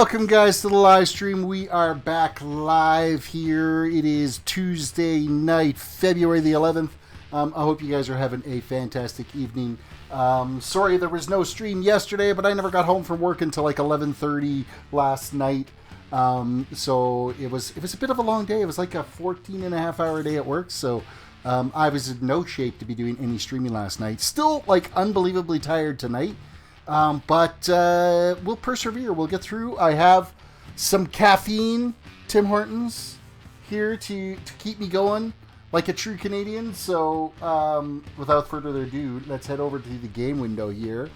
Welcome guys to the live stream. We are back live here. It is Tuesday night, February the 11th. I hope you guys are having a fantastic evening. Sorry there was no stream yesterday, but I never got home from work until like 11:30 last night. So it was a bit of a long day. It was like a 14.5-hour day at work. So I was in no shape to be doing any streaming last night. Still like unbelievably tired tonight. But we'll persevere. We'll get through. I have some caffeine, Tim Hortons, here to keep me going like a true Canadian. So without further ado, let's head over to the game window here.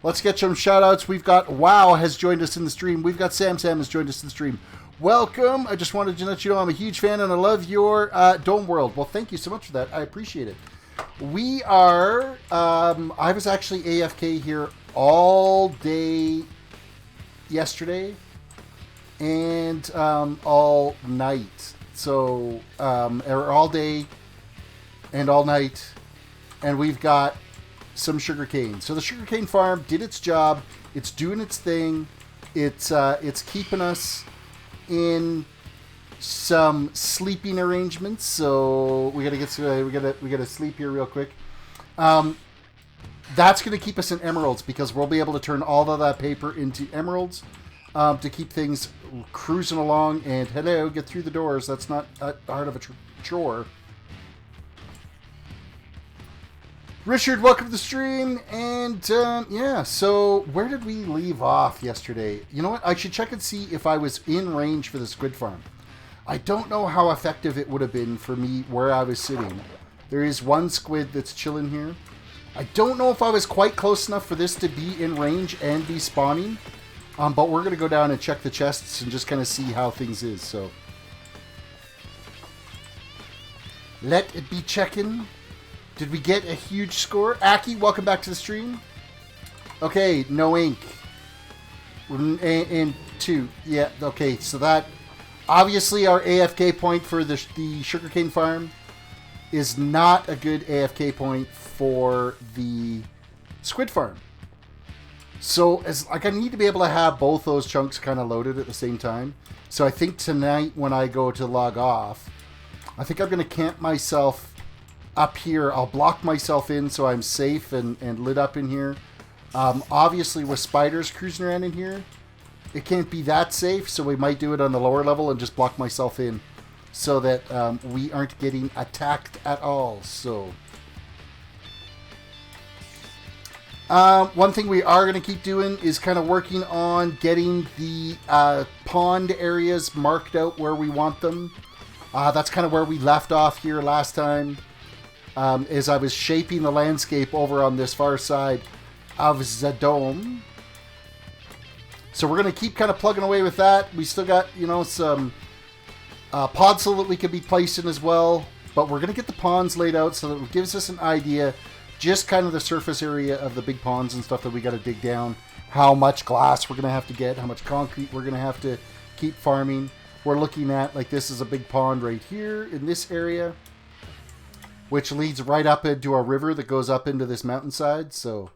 Let's get some shout outs. We've got Wow has joined us in the stream. We've got Sam has joined us in the stream. Welcome. I just wanted to let you know I'm a huge fan and I love your Dome World. Well, thank you so much for that. I appreciate it. We are, I was actually AFK here all day yesterday and all night. So, or all day and all night. And we've got some sugarcane. So the sugarcane farm did its job. It's doing its thing. It's keeping us in some sleeping arrangements, so we gotta sleep here real quick. That's gonna keep us in emeralds because we'll be able to turn all of that paper into emeralds to keep things cruising along. And hello, get through the doors. That's not hard of a chore. Richard, welcome to the stream. And yeah, so where did we leave off yesterday? You know what? I should check and see if I was in range for the squid farm. I don't know how effective it would have been for me where I was sitting. There is one squid that's chilling here. I don't know if I was quite close enough for this to be in range and be spawning. But we're going to go down and check the chests and just kind of see how things is. So let it be checking. Did we get a huge score? Aki, welcome back to the stream. Okay, no ink. And 2. Yeah, okay, so that... Obviously, our AFK point for the sugarcane farm is not a good AFK point for the squid farm. So, I need to be able to have both those chunks kind of loaded at the same time. So, I think tonight when I go to log off, I think I'm going to camp myself up here. I'll block myself in so I'm safe and lit up in here. Obviously, with spiders cruising around in here, it can't be that safe, so we might do it on the lower level and just block myself in so that we aren't getting attacked at all. So one thing we are going to keep doing is kind of working on getting the pond areas marked out where we want them. That's kind of where we left off here last time, as I was shaping the landscape over on this far side of the dome. So we're going to keep kind of plugging away with that. We still got, you know, some podzol that we could be placing as well. But we're going to get the ponds laid out so that it gives us an idea, just kind of the surface area of the big ponds and stuff that we got to dig down. How much glass we're going to have to get, how much concrete we're going to have to keep farming. We're looking at, like, this is a big pond right here in this area, which leads right up into a river that goes up into this mountainside. So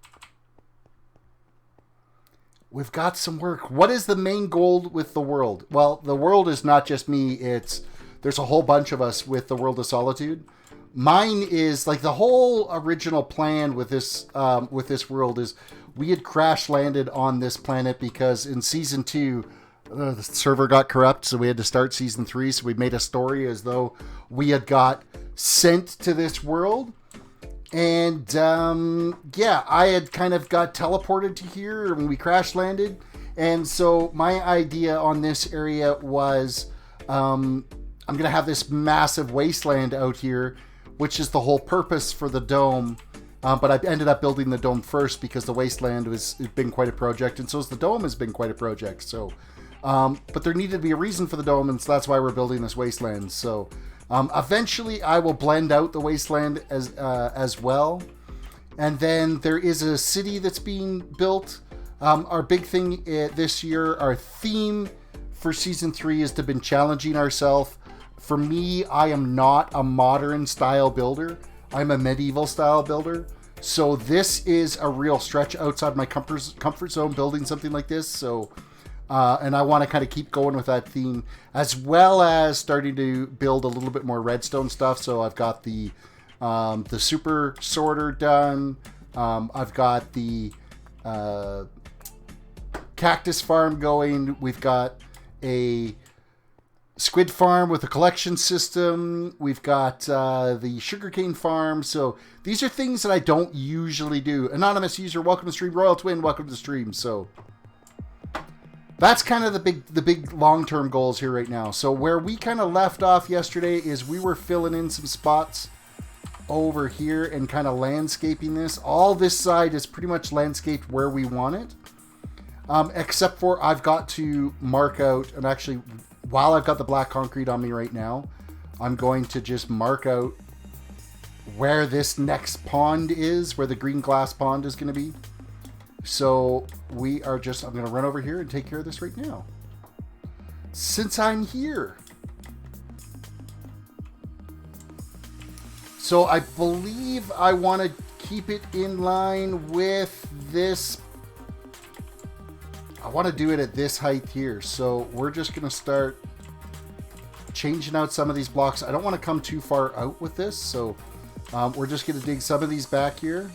we've got some work. What is the main goal with the world? Well, the world is not just me. There's a whole bunch of us with the World of Solitude. Mine is like the whole original plan with this world is we had crash landed on this planet because in season 2 the server got corrupt, so we had to start season 3. So we made a story as though we had got sent to this world. And, yeah, I had kind of got teleported to here when we crash landed. And so my idea on this area was I'm going to have this massive wasteland out here, which is the whole purpose for the dome. But I ended up building the dome first because the wasteland has been quite a project. And so the dome has been quite a project. So, but there needed to be a reason for the dome, and so that's why we're building this wasteland. So eventually I will blend out the wasteland as well. And then there is a city that's being built. Our big thing this year, our theme for season 3 is to been challenging ourselves. For me, I am not a modern style builder. I'm a medieval style builder. So this is a real stretch outside my comfort zone building something like this. So And I want to kind of keep going with that theme, as well as starting to build a little bit more redstone stuff. So I've got the super sorter done. I've got the cactus farm going. We've got a squid farm with a collection system. We've got the sugarcane farm. So these are things that I don't usually do. Anonymous user, welcome to stream. Royal Twin, welcome to the stream. So that's kind of the big long-term goals here right now. So where we kind of left off yesterday is we were filling in some spots over here and kind of landscaping this. All this side is pretty much landscaped where we want it. Except for I've got to mark out, and actually while I've got the black concrete on me right now, I'm going to just mark out where this next pond is, where the green glass pond is going to be. So I'm going to run over here and take care of this right now, since I'm here. So I believe I want to keep it in line with this. I want to do it at this height here. So we're just going to start changing out some of these blocks. I don't want to come too far out with this. So we're just going to dig some of these back here.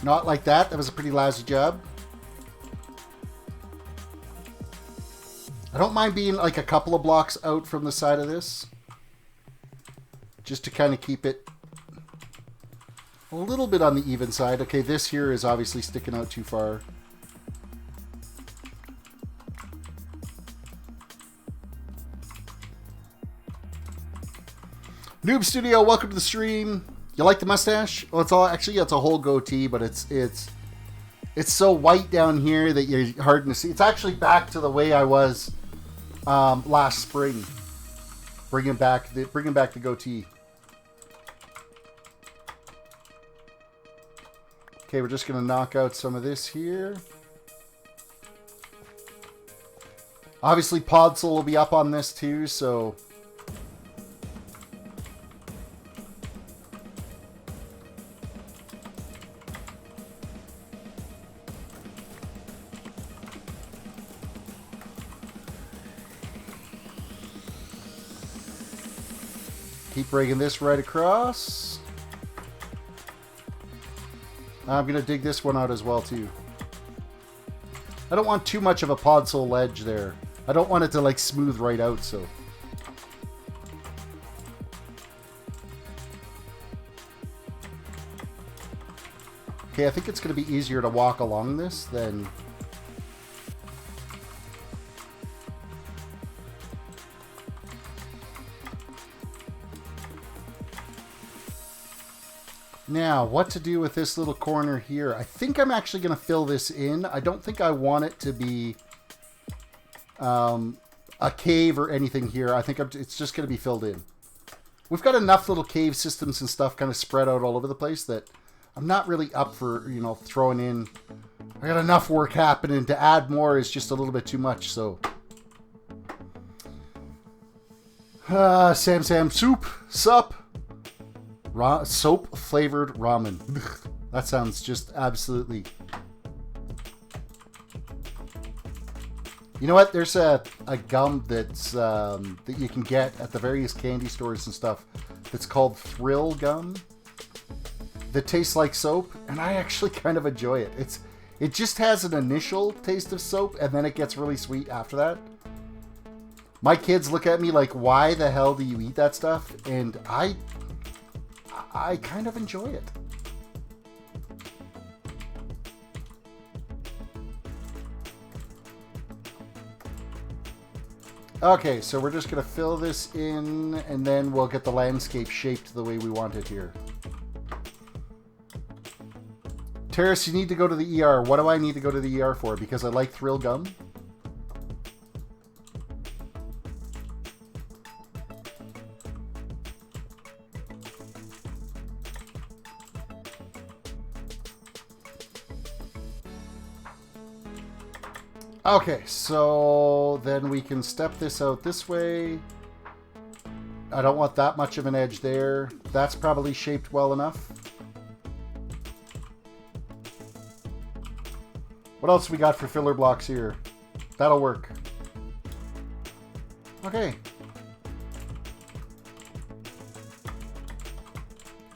Not like that. That was a pretty lousy job. I don't mind being like a couple of blocks out from the side of this, just to kind of keep it a little bit on the even side. Okay, this here is obviously sticking out too far. Noob Studio, welcome to the stream. You like the mustache? Well, it's a whole goatee, but it's so white down here that you're hard to see. It's actually back to the way I was last spring, bringing back the goatee. Okay, we're just gonna knock out some of this here. Obviously, Podsol will be up on this too, so. Keep breaking this right across. I'm going to dig this one out as well, too. I don't want too much of a Podsol ledge there. I don't want it to, like, smooth right out, so. Okay, I think it's going to be easier to walk along this than... Now, what to do with this little corner here? I think I'm actually going to fill this in. I don't think I want it to be a cave or anything here. I think it's just going to be filled in. We've got enough little cave systems and stuff kind of spread out all over the place that I'm not really up for, you know, throwing in. I got enough work happening. To add more is just a little bit too much, so. Sam soup, sup. Soap flavored ramen. That sounds just absolutely. You know what? There's a gum that's that you can get at the various candy stores and stuff. That's called Thrill gum. That tastes like soap, and I actually kind of enjoy it. It just has an initial taste of soap, and then it gets really sweet after that. My kids look at me like, "Why the hell do you eat that stuff?" And I kind of enjoy it. Okay, so we're just going to fill this in, and then we'll get the landscape shaped the way we want it here. Terris, you need to go to the ER. What do I need to go to the ER for? Because I like Thrill gum? Okay, so then we can step this out this way. I don't want that much of an edge there. That's probably shaped well enough. What else we got for filler blocks here? That'll work. Okay.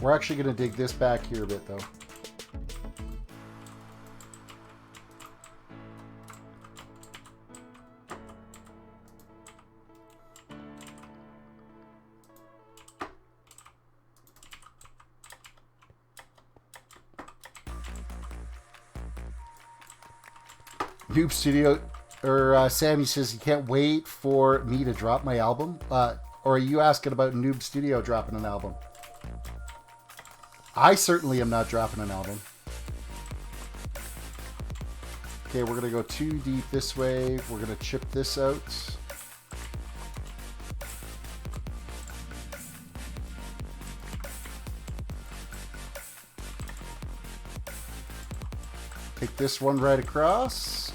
We're actually going to dig this back here a bit, though. Noob Studio, or Sammy says he can't wait for me to drop my album. Or are you asking about Noob Studio dropping an album? I certainly am not dropping an album. Okay, we're going to go too deep this way. We're going to chip this out. Take this one right across.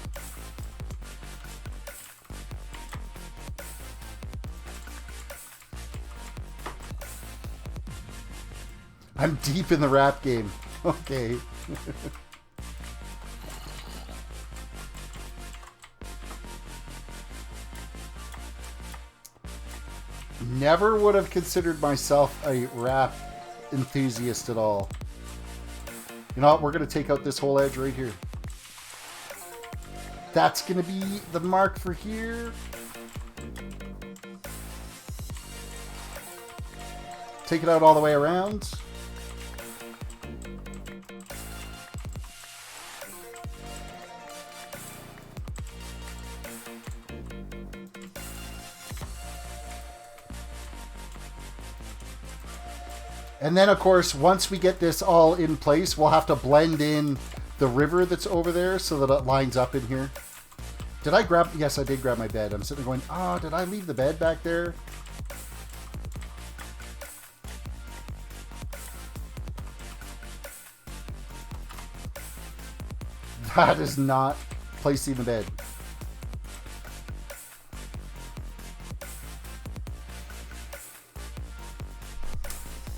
I'm deep in the rap game. Okay. Never would have considered myself a rap enthusiast at all. You know what? We're going to take out this whole edge right here. That's going to be the mark for here. Take it out all the way around. And then, of course, once we get this all in place, we'll have to blend in the river that's over there so that it lines up in here. Did I grab... Yes, I did grab my bed. I'm sitting there going, oh, did I leave the bed back there? That is not placing the bed.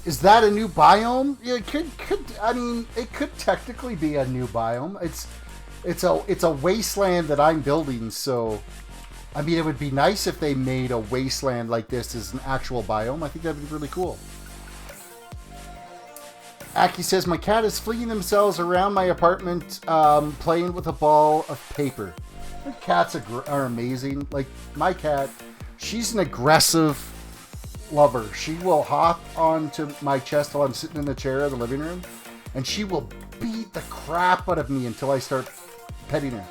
Is that a new biome? Yeah, it could I mean, it could technically be a new biome. It's a wasteland that I'm building, so I mean, it would be nice if they made a wasteland like this as an actual biome. I think that'd be really cool. Aki says, my cat is flinging themselves around my apartment playing with a ball of paper. My cats are amazing. Like, my cat, she's an aggressive lover. She will hop onto my chest while I'm sitting in the chair in the living room, and she will beat the crap out of me until I start petting her.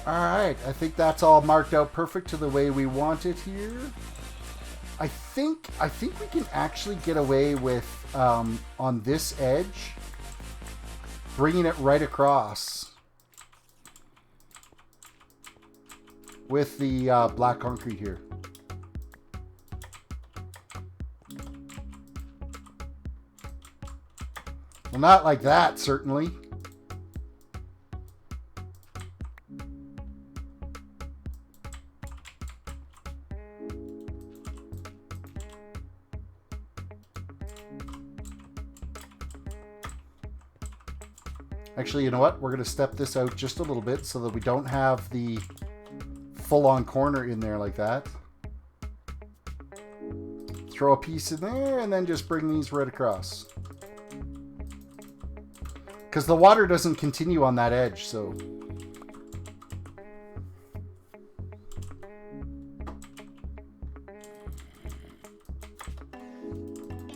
Alright, I think that's all marked out perfect to the way we want it here. I think we can actually get away with, on this edge, bringing it right across with the black concrete here. Well, not like that, certainly. Actually, you know what? We're going to step this out just a little bit so that we don't have the full-on corner in there like that. Throw a piece in there and then just bring these right across. Because the water doesn't continue on that edge, so...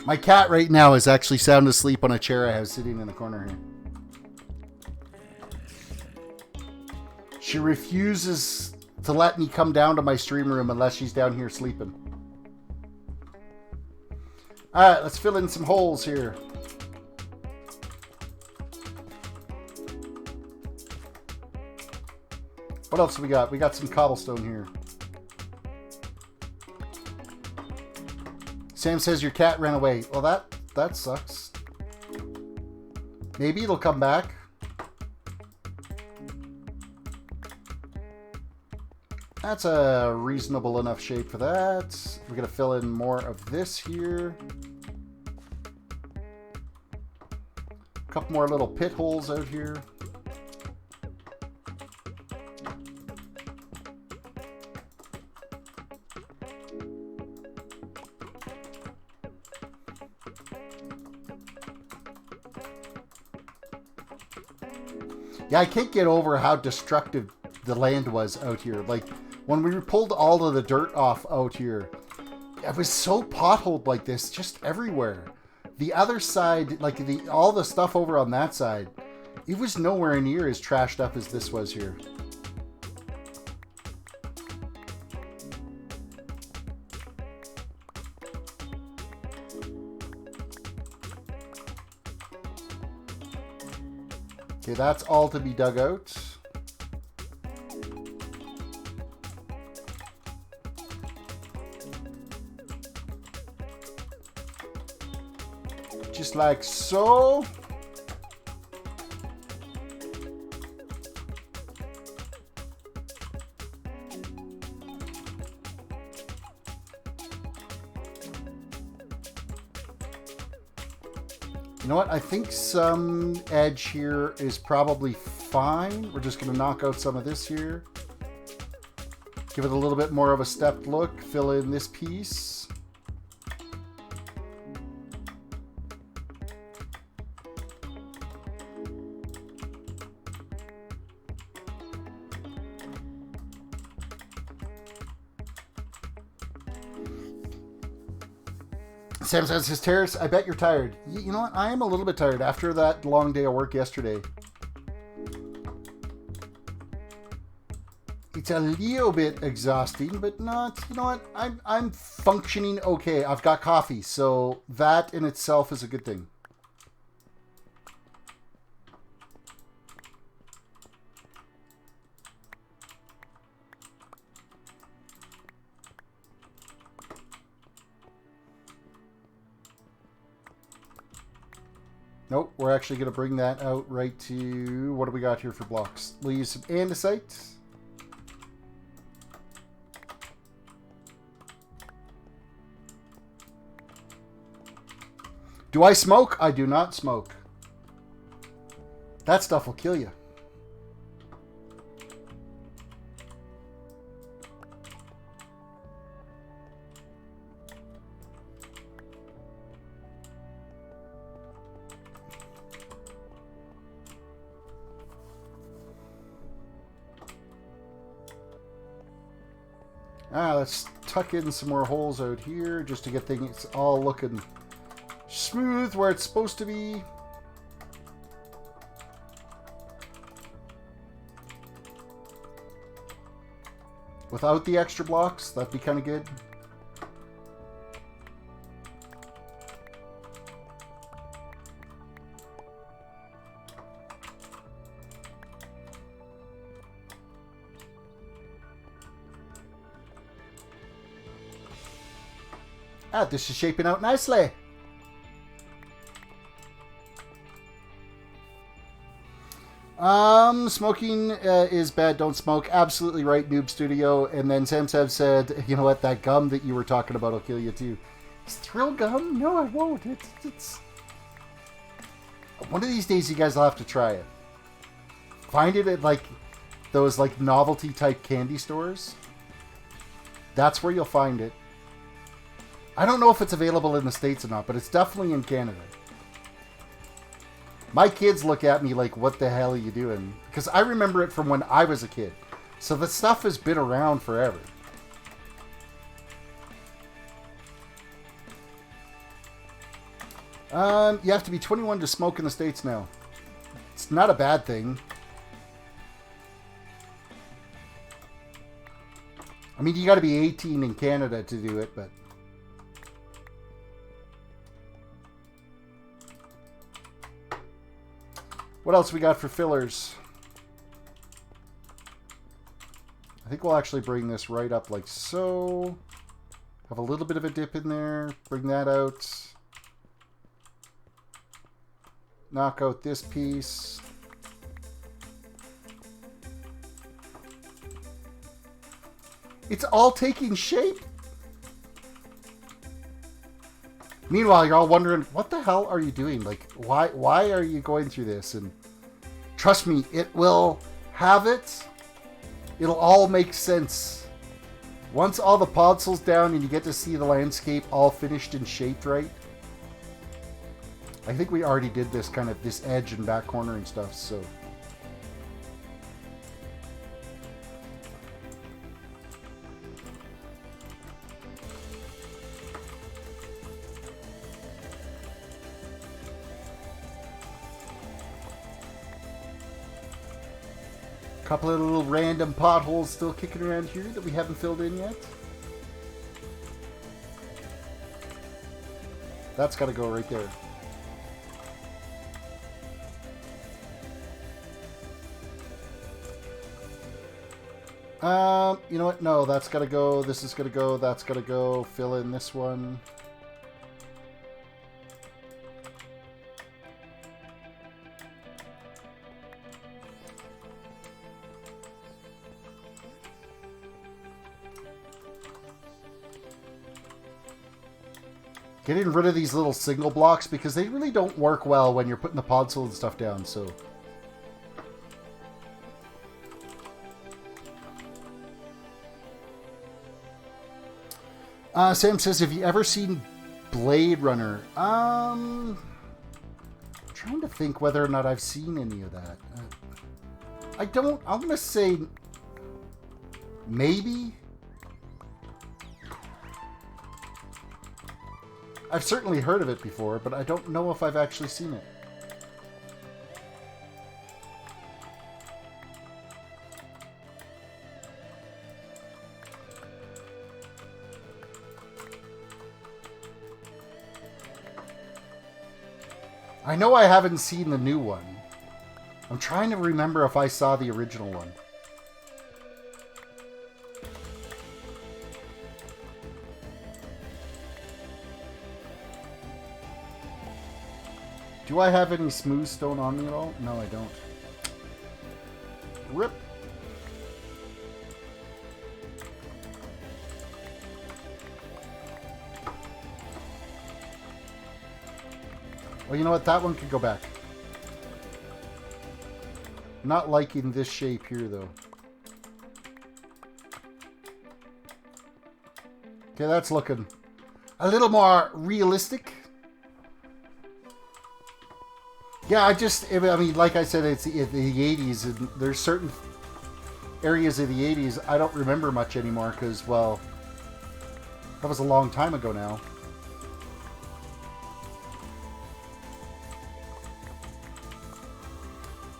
My cat right now is actually sound asleep on a chair I have sitting in the corner here. She refuses to let me come down to my stream room unless she's down here sleeping. Alright, let's fill in some holes here. What else we got? We got some cobblestone here. Sam says your cat ran away. Well, that sucks. Maybe it'll come back. That's a reasonable enough shape for that. We're going to fill in more of this here. A couple more little pit holes out here. Yeah, I can't get over how destructive the land was out here. Like, when we pulled all of the dirt off out here, it was so potholed like this, just everywhere. The other side, like all the stuff over on that side, it was nowhere near as trashed up as this was here. Okay, that's all to be dug out. Just like so. You know what? I think some edge here is probably fine. We're just going to knock out some of this here. Give it a little bit more of a stepped look. Fill in this piece. Sam says, Terrace, I bet you're tired. You know what? I am a little bit tired after that long day of work yesterday. It's a little bit exhausting, but not, you know what? I'm functioning okay. I've got coffee, so that in itself is a good thing. Nope, we're actually going to bring that out right to... What do we got here for blocks? We'll use some andesite. Do I smoke? I do not smoke. That stuff will kill you. Let's tuck in some more holes out here just to get things all looking smooth where it's supposed to be. Without the extra blocks, that'd be kind of good. This is shaping out nicely. Smoking is bad. Don't smoke. Absolutely right, Noob Studio. And then Samsev said, you know what? That gum that you were talking about will kill you too. Is Thrill gum? No, I won't. It's... One of these days you guys will have to try it. Find it at like those like novelty type candy stores. That's where you'll find it. I don't know if it's available in the States or not, but it's definitely in Canada. My kids look at me like, what the hell are you doing? Because I remember it from when I was a kid. So the stuff has been around forever. You have to be 21 to smoke in the States now. It's not a bad thing. I mean, you got to be 18 in Canada to do it, but... What else we got for fillers? I think we'll actually bring this right up like so. Have a little bit of a dip in there. Bring that out. Knock out this piece. It's all taking shape. Meanwhile, you're all wondering, what the hell are you doing? Like, why are you going through this? And trust me, it will have it. It'll all make sense. Once all the podsel's down and you get to see the landscape all finished and shaped right. I think we already did this kind of, this edge and back corner and stuff, so. Couple of little random potholes still kicking around here that we haven't filled in yet. That's got to go right there. You know what? No, that's got to go. This is going to go. That's got to go. Fill in this one. Getting rid of these little single blocks because they really don't work well when you're putting the podsel and stuff down, so. Sam says, have you ever seen Blade Runner? I'm trying to think whether or not I've seen any of that. I don't, I'm going to say maybe. I've certainly heard of it before, but I don't know if I've actually seen it. I know I haven't seen the new one. I'm trying to remember if I saw the original one. Do I have any smooth stone on me at all? No, I don't. Rip. Oh, you know what? That one could go back. Not liking this shape here, though. Okay, that's looking a little more realistic. Yeah, I mean, like I said, it's the 80s, and there's certain areas of the 80s I don't remember much anymore because, well, that was a long time ago now.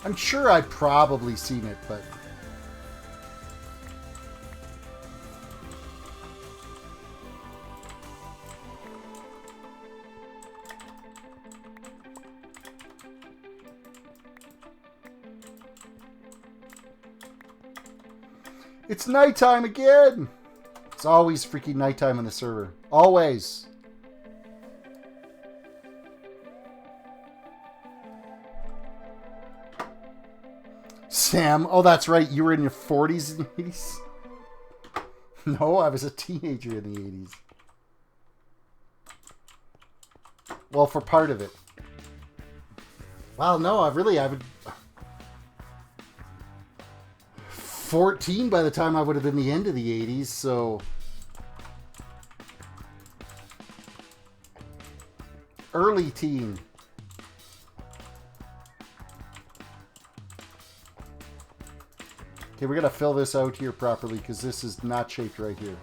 I'm sure I've probably seen it, but... It's nighttime again! It's always freaking nighttime on the server. Always. Sam, oh that's right, you were in your 40s and 80s? No, I was a teenager in the 80s. Well, for part of it. Well, no, I would... 14 by the time I would have been the end of the 80s, so... Early teen. Okay, we're gonna fill this out here properly because this is not shaped right here.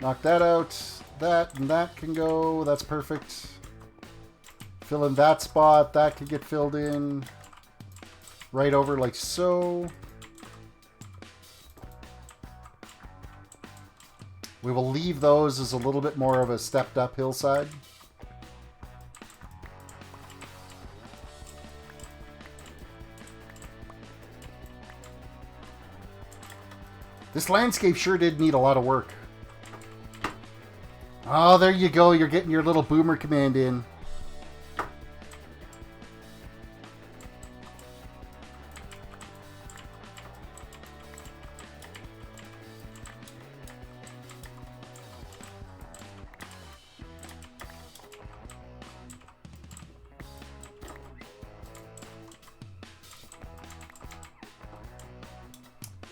Knock that out. That and that can go. That's perfect. Fill in that spot. That can get filled in. Right over like so. We will leave those as a little bit more of a stepped up hillside. This landscape sure did need a lot of work. Oh, there you go. You're getting your little boomer command in.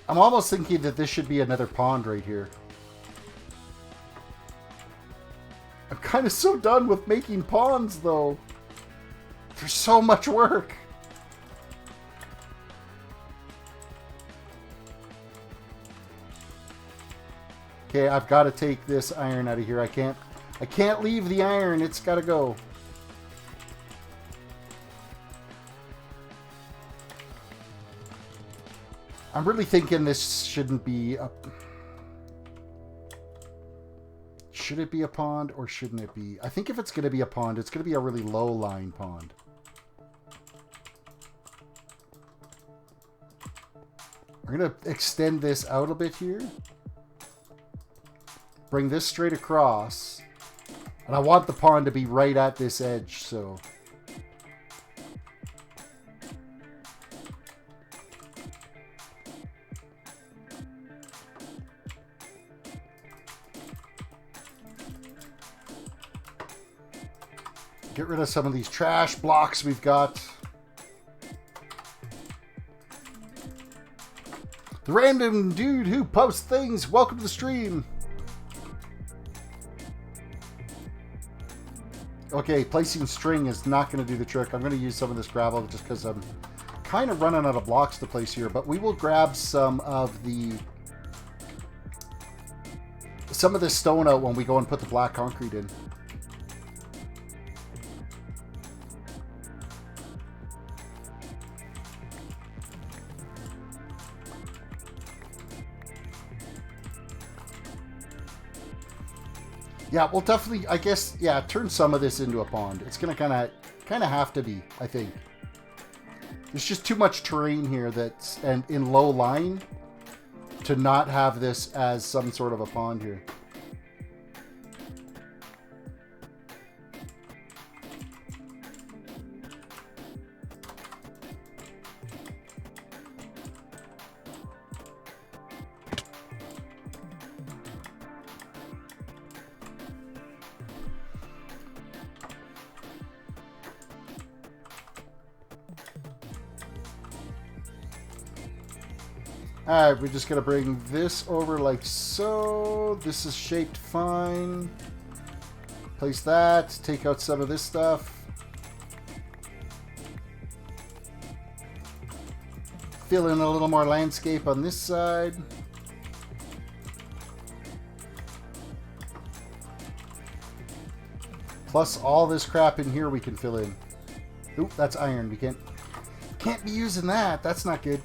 I'm almost thinking that this should be another pond right here. I'm kind of so done with making ponds, though. There's so much work. Okay, I've got to take this iron out of here. I can't leave the iron. It's got to go. I'm really thinking this shouldn't be a... Should it be a pond or shouldn't it be? I think if it's going to be a pond, it's going to be a really low-lying pond. We're going to extend this out a bit here. Bring this straight across. And I want the pond to be right at this edge, so... Get rid of some of these trash blocks we've got. The random dude who posts things, welcome to the stream. Okay, placing string is not going to do the trick. I'm going to use some of this gravel just because I'm kind of running out of blocks to place here. But we will grab some of this stone out when we go and put the black concrete in. Yeah, we'll definitely, I guess, yeah, turn some of this into a pond. It's going to kind of have to be, I think. There's just too much terrain here that's, and in low lying to not have this as some sort of a pond here. Alright, we're just going to bring this over like so. This is shaped fine. Place that. Take out some of this stuff. Fill in a little more landscape on this side. Plus all this crap in here we can fill in. Oop, that's iron. We can't be using that. That's not good.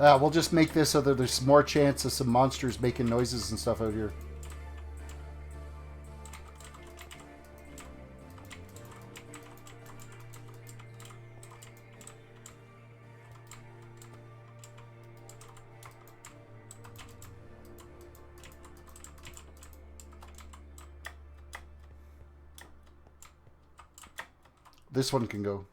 We'll just make this so that there's more chance of some monsters making noises and stuff out here. This one can go.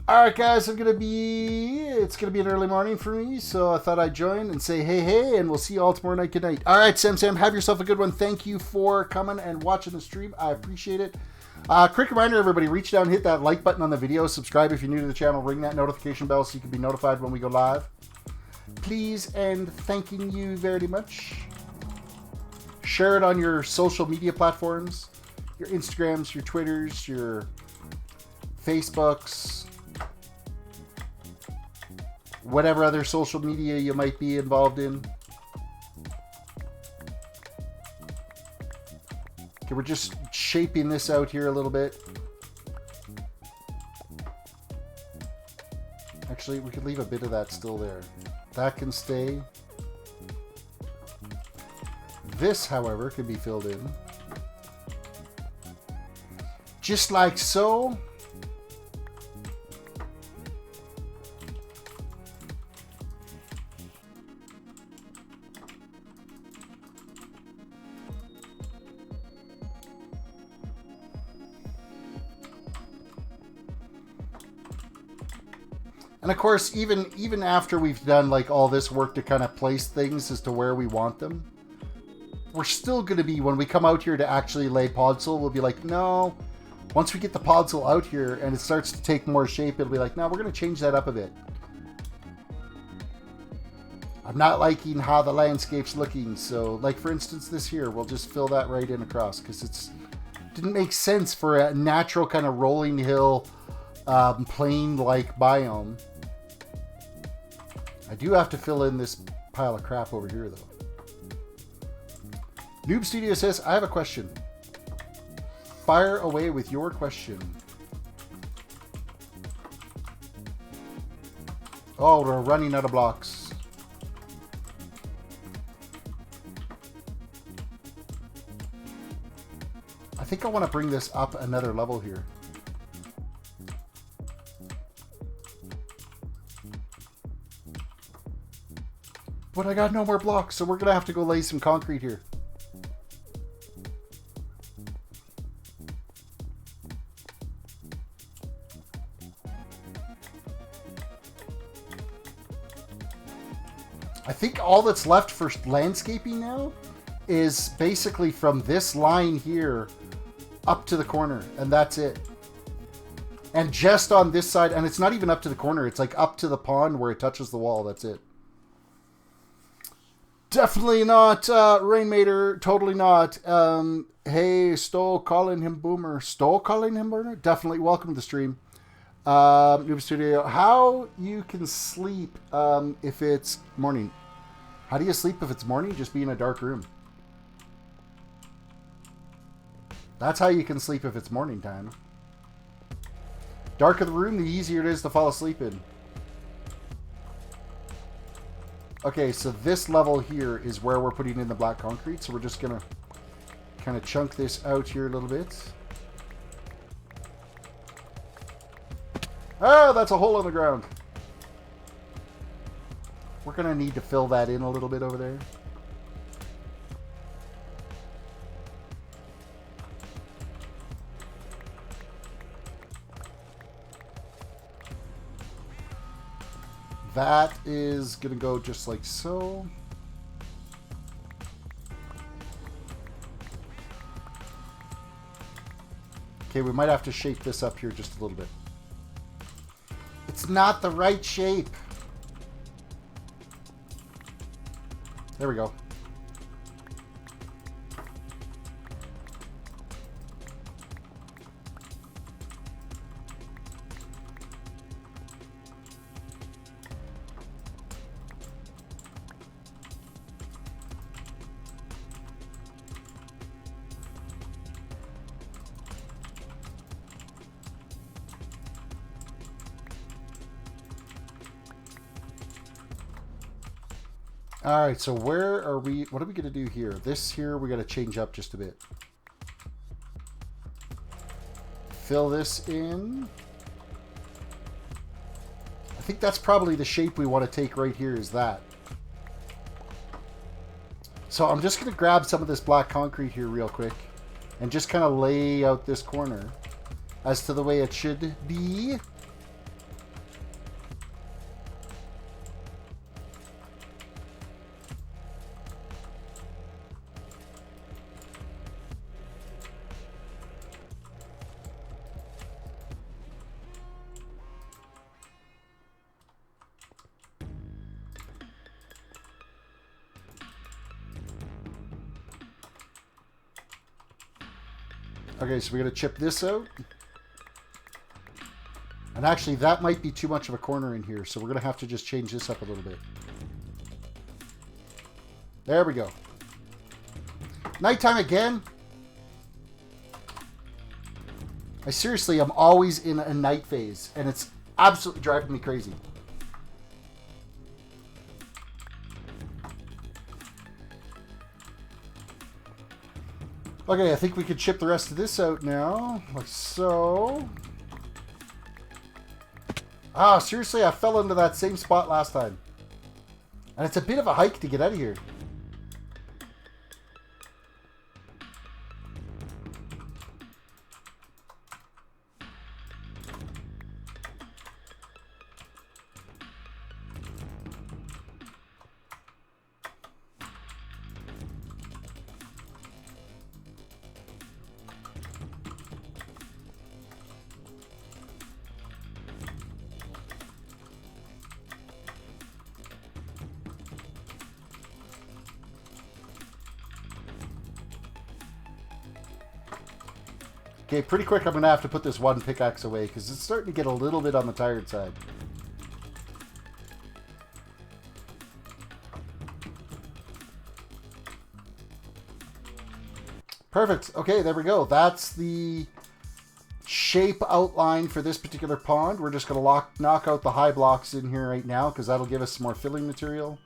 Alright guys, it's gonna be an early morning for me, so I thought I'd join and say hey, and we'll see you all tomorrow night. Good night. Alright, Sam, have yourself a good one. Thank you for coming and watching the stream. I appreciate it. Quick reminder, everybody, reach down, hit that like button on the video, subscribe if you're new to the channel, ring that notification bell so you can be notified when we go live. Please and thanking you very much. Share it on your social media platforms, your Instagrams, your Twitters, your Facebooks, whatever other social media you might be involved in. Okay, we're just shaping this out here a little bit. Actually, we could leave a bit of that still there. That can stay. This, however, can be filled in. Just like so. And of course, even after we've done like all this work to kind of place things as to where we want them, we're still going to be, when we come out here to actually lay podzol, we'll be like, no, once we get the podzol out here and it starts to take more shape, it'll be like, no, we're going to change that up a bit. I'm not liking how the landscape's looking. So like for instance, this here, we'll just fill that right in across because it didn't make sense for a natural kind of rolling hill, plain-like biome. I do have to fill in this pile of crap over here, though. Noob Studio says, I have a question. Fire away with your question. Oh, we're running out of blocks. I think I want to bring this up another level here. But I got no more blocks, so we're going to have to go lay some concrete here. I think all that's left for landscaping now is basically from this line here up to the corner, and that's it. And just on this side, and it's not even up to the corner, it's like up to the pond where it touches the wall, that's it. Definitely not, Rainmater, totally not. Hey, Stoll calling him Boomer. Stoll calling him Boomer? Definitely, welcome to the stream. Noob Studio, how you can sleep if it's morning? How do you sleep if it's morning? Just be in a dark room. That's how you can sleep if it's morning time. Darker the room, the easier it is to fall asleep in. Okay, so this level here is where we're putting in the black concrete. So we're just going to kind of chunk this out here a little bit. Oh, that's a hole in the ground. We're going to need to fill that in a little bit over there. That is going to go just like so. Okay, we might have to shape this up here just a little bit. It's not the right shape. There we go. All right, so where are we? What are we going to do here? This here, we got to change up just a bit. Fill this in. I think that's probably the shape we want to take right here is that. So I'm just going to grab some of this black concrete here real quick and just kind of lay out this corner as to the way it should be. Okay, so we're going to chip this out. And actually, that might be too much of a corner in here, so we're going to have to just change this up a little bit. There we go. Nighttime again? I seriously am always in a night phase, and it's absolutely driving me crazy. Okay, I think we could chip the rest of this out now, like so. Ah, seriously, I fell into that same spot last time. And it's a bit of a hike to get out of here. Okay, pretty quick I'm going to have to put this one pickaxe away because it's starting to get a little bit on the tired side. Perfect. Okay, there we go. That's the shape outline for this particular pond. We're just going to knock out the high blocks in here right now because that'll give us some more filling material.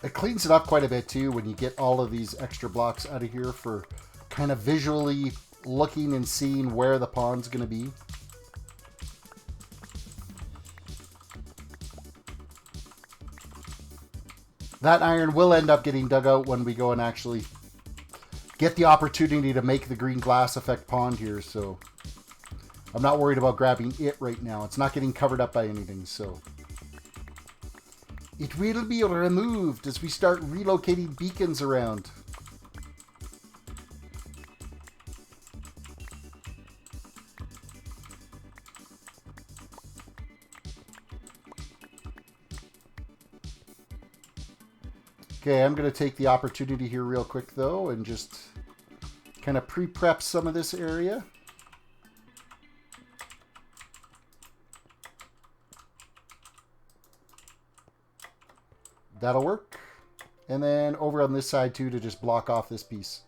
It cleans it up quite a bit too when you get all of these extra blocks out of here for kind of visually looking and seeing where the pond's going to be. That iron will end up getting dug out when we go and actually get the opportunity to make the green glass effect pond here, so I'm not worried about grabbing it right now. It's not getting covered up by anything, so it will be removed as we start relocating beacons around. Okay, I'm going to take the opportunity here real quick though and just kind of pre-prep some of this area. That'll work. And then over on this side too to just block off this piece.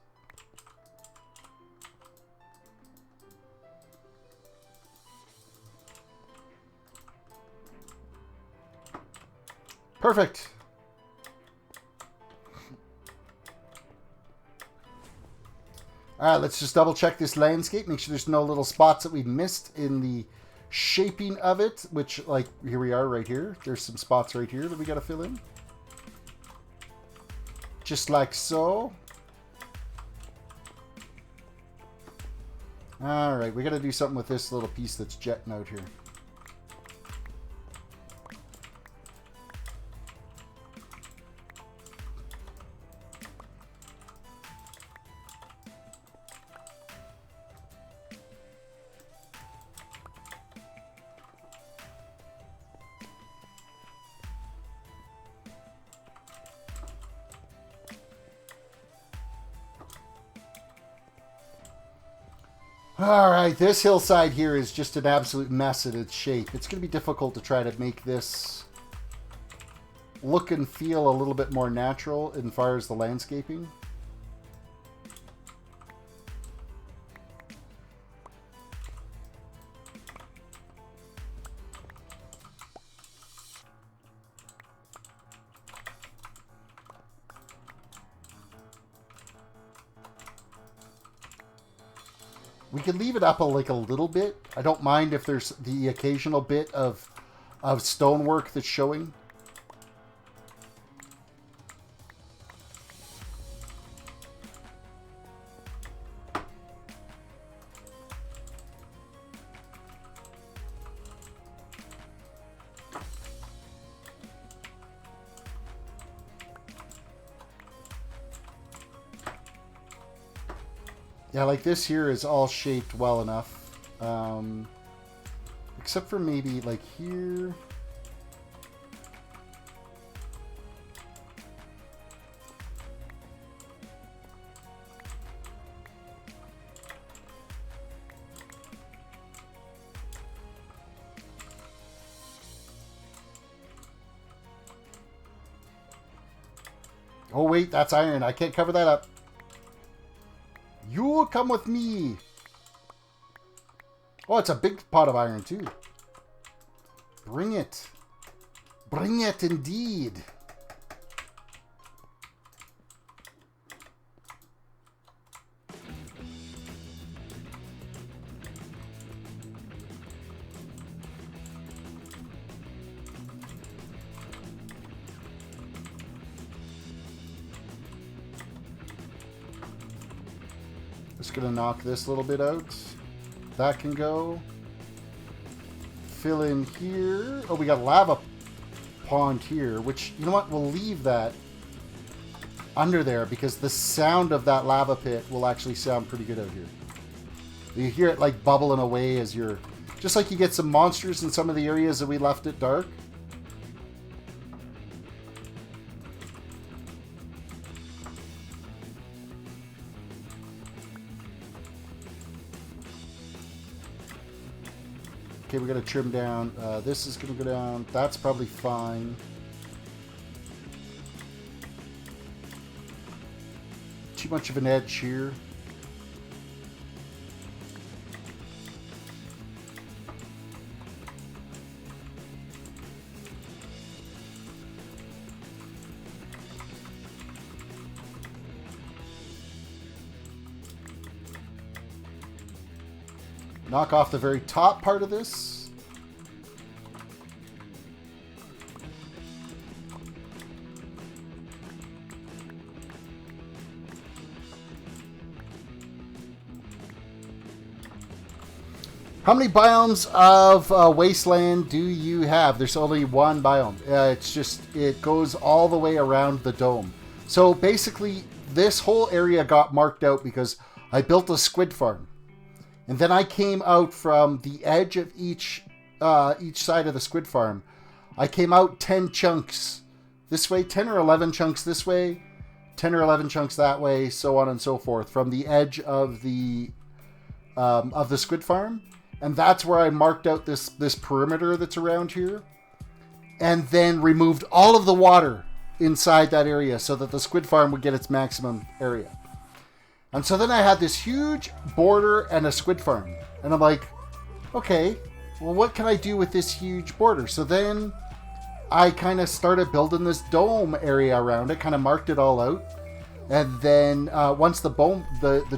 Perfect. Alright, let's just double check this landscape. Make sure there's no little spots that we missed in the shaping of it. Which, like, here we are right here. There's some spots right here that we got to fill in. Just like so. Alright, we got to do something with this little piece that's jetting out here. Alright, this hillside here is just an absolute mess in its shape. It's going to be difficult to try to make this look and feel a little bit more natural as far as the landscaping. We can leave it up like a little bit. I don't mind if there's the occasional bit of stonework that's showing. Yeah, like this here is all shaped well enough. We except for maybe like here. Oh wait, that's iron. I can't cover that up. You come with me. Oh, it's a big pot of iron too. Bring it. Bring it indeed. Just gonna knock this little bit out. That can go. Fill in here. Oh, we got lava pond here, which, you know what, we'll leave that under there because the sound of that lava pit will actually sound pretty good out here. You hear it like bubbling away as you're, just like you get some monsters in some of the areas that we left it dark. Okay, we're going to trim down. This is going to go down. That's probably fine. Too much of an edge here. Knock off the very top part of this. How many biomes of Wasteland do you have? There's only one biome. It's just, it goes all the way around the dome. So basically, this whole area got marked out because I built a squid farm. And then I came out from the edge of each side of the squid farm. I came out 10 chunks this way, 10 or 11 chunks this way, 10 or 11 chunks that way, so on and so forth, from the edge of the squid farm. And that's where I marked out this perimeter that's around here. And then removed all of the water inside that area so that the squid farm would get its maximum area. And so then I had this huge border and a squid farm. And I'm like, okay, well, what can I do with this huge border? So then I kind of started building this dome area around it, kind of marked it all out. And then once the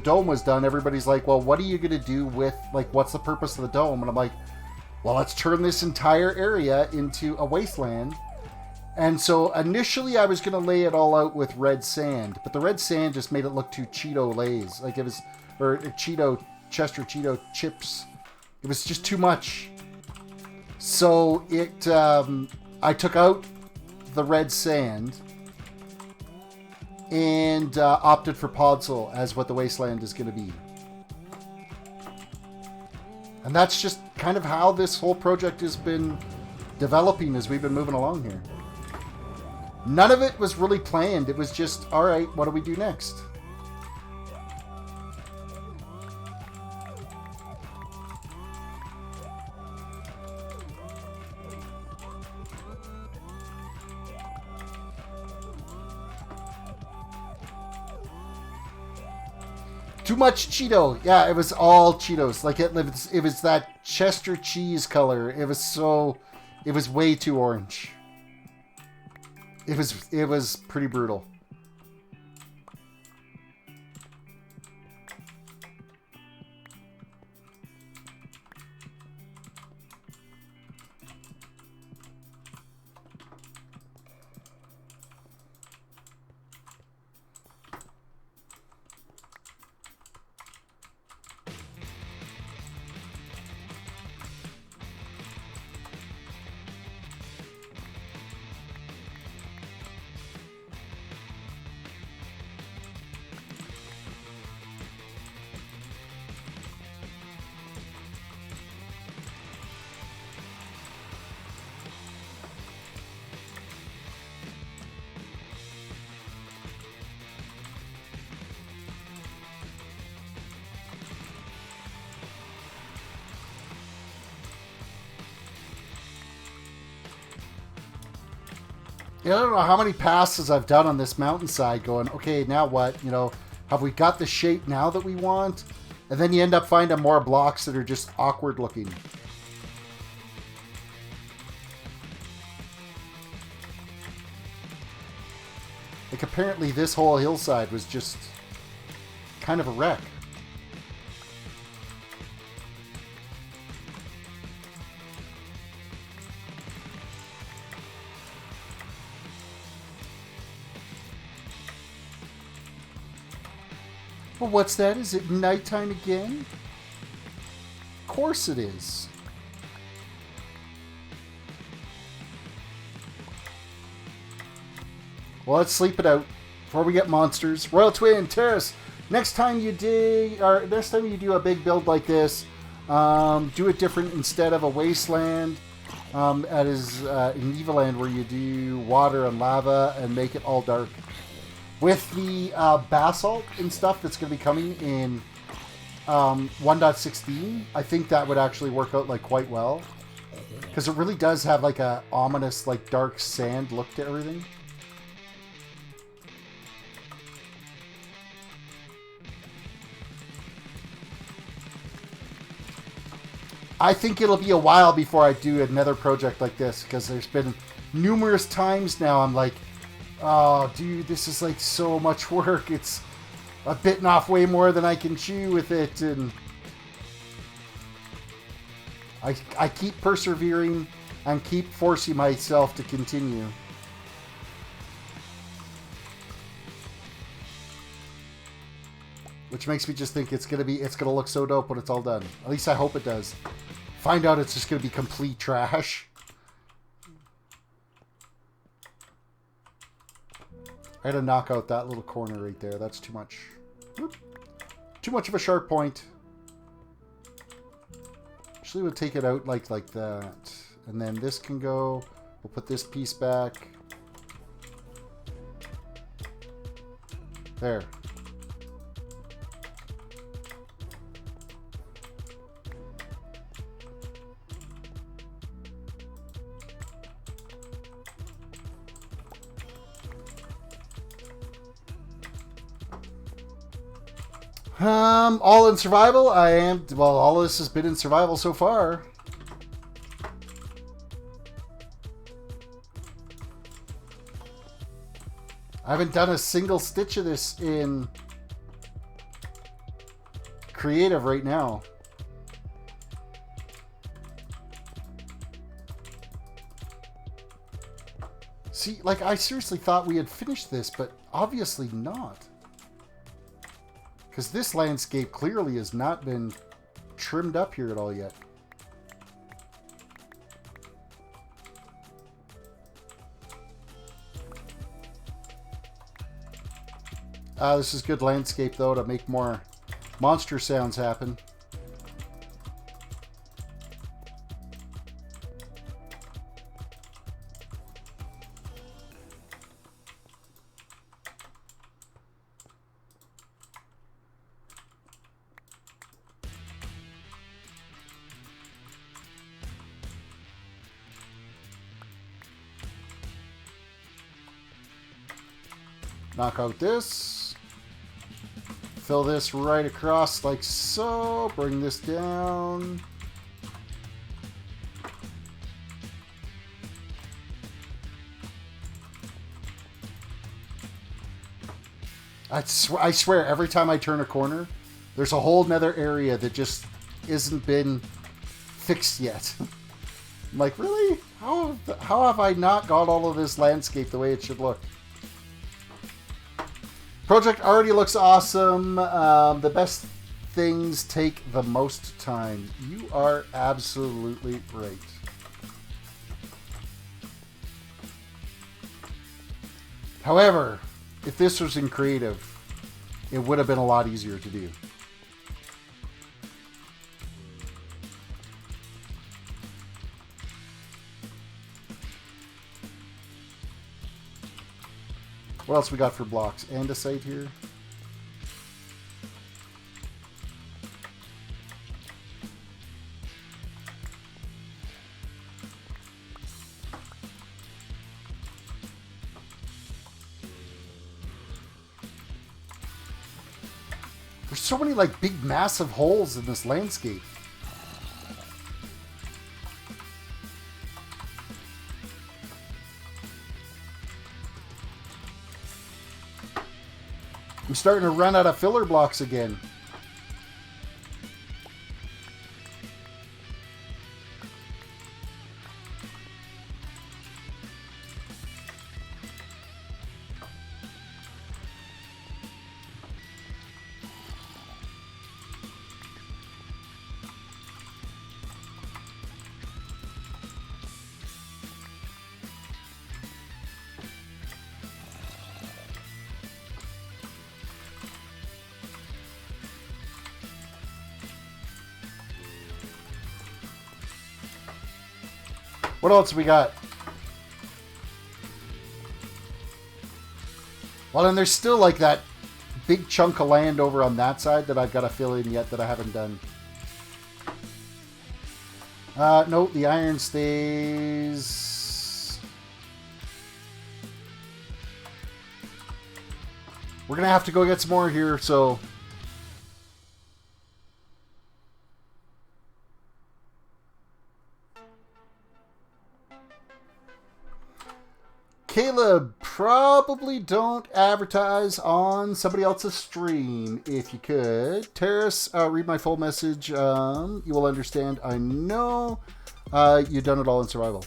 dome was done, everybody's like, well, what are you going to do with, like, what's the purpose of the dome? And I'm like, well, let's turn this entire area into a wasteland. And so initially I was going to lay it all out with red sand, but the red sand just made it look too Cheeto-Lays. Like it was, or Chester Cheeto chips. It was just too much. So I took out the red sand and opted for Podzol as what the Wasteland is going to be. And that's just kind of how this whole project has been developing as we've been moving along here. None of it was really planned. It was just, all right, what do we do next? Too much Cheeto. Yeah, it was all Cheetos. Like it was that Chester cheese color. It was way too orange. It was pretty brutal. I don't know how many passes I've done on this mountainside going, okay, now what? You know, have we got the shape now that we want? And then you end up finding more blocks that are just awkward looking. Like, apparently this whole hillside was just kind of a wreck. Well, what's that? Is it nighttime again? Of course it is. Well, let's sleep it out before we get monsters. Royal Twin, Terris, next time you do a big build like this, do it different. Instead of a Wasteland, as in Eviland, where you do water and lava and make it all dark. With the basalt and stuff that's going to be coming in 1.16, I think that would actually work out like quite well, because it really does have like a ominous, like dark sand look to everything. I think it'll be a while before I do another project like this, because there's been numerous times now I'm like, oh, dude, this is like so much work. It's bitten off way more than I can chew with it, and I keep persevering and keep forcing myself to continue. Which makes me just think it's gonna look so dope when it's all done. At least I hope it does. Find out it's just gonna be complete trash. I had to knock out that little corner right there. That's too much. Whoop. Too much of a sharp point. Actually, we'll take it out like that. And then this can go. We'll put this piece back. There. All in survival. All of this has been in survival so far. I haven't done a single stitch of this in creative right now. See, like, I seriously thought we had finished this, but obviously not. Because this landscape clearly has not been trimmed up here at all yet. This is good landscape, though, to make more monster sounds happen. Knock out this. Fill this right across like so. Bring this down. I swear, every time I turn a corner, there's a whole nother area that just isn't been fixed yet. I'm like, really? How have I not got all of this landscape the way it should look? Project already looks awesome. The best things take the most time. You are absolutely right. However, if this was in creative, it would have been a lot easier to do. What else we got for blocks? Andesite here. There's so many like big massive holes in this landscape. I'm starting to run out of filler blocks again. What else we got? Well, and there's still like that big chunk of land over on that side that I've got to fill in yet that I haven't done. No, the iron stays. We're going to have to go get some more here, so... Caleb, probably don't advertise on somebody else's stream if you could. Terris, read my full message. You will understand. I know you've done it all in survival.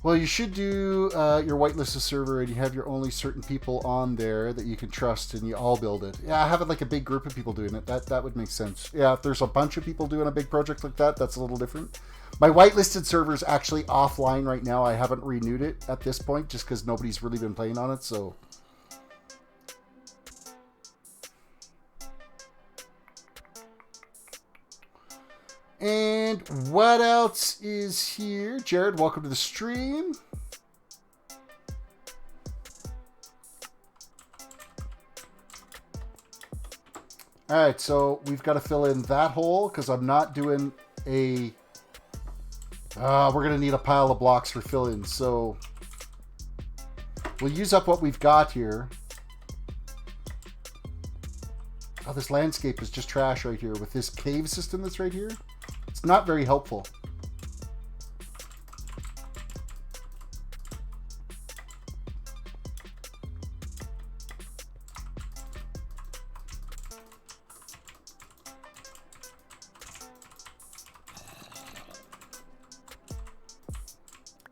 Well, you should do your whitelisted server and you have your only certain people on there that you can trust and you all build it. Yeah, have it like a big group of people doing it. That would make sense. Yeah, if there's a bunch of people doing a big project like that, that's a little different. My whitelisted server is actually offline right now. I haven't renewed it at this point just because nobody's really been playing on it, so... And what else is here? Jared, welcome to the stream. All right, so we've got to fill in that hole because I'm not doing a... we're going to need a pile of blocks for fill-in, so we'll use up what we've got here. Oh, this landscape is just trash right here with this cave system that's right here. It's not very helpful.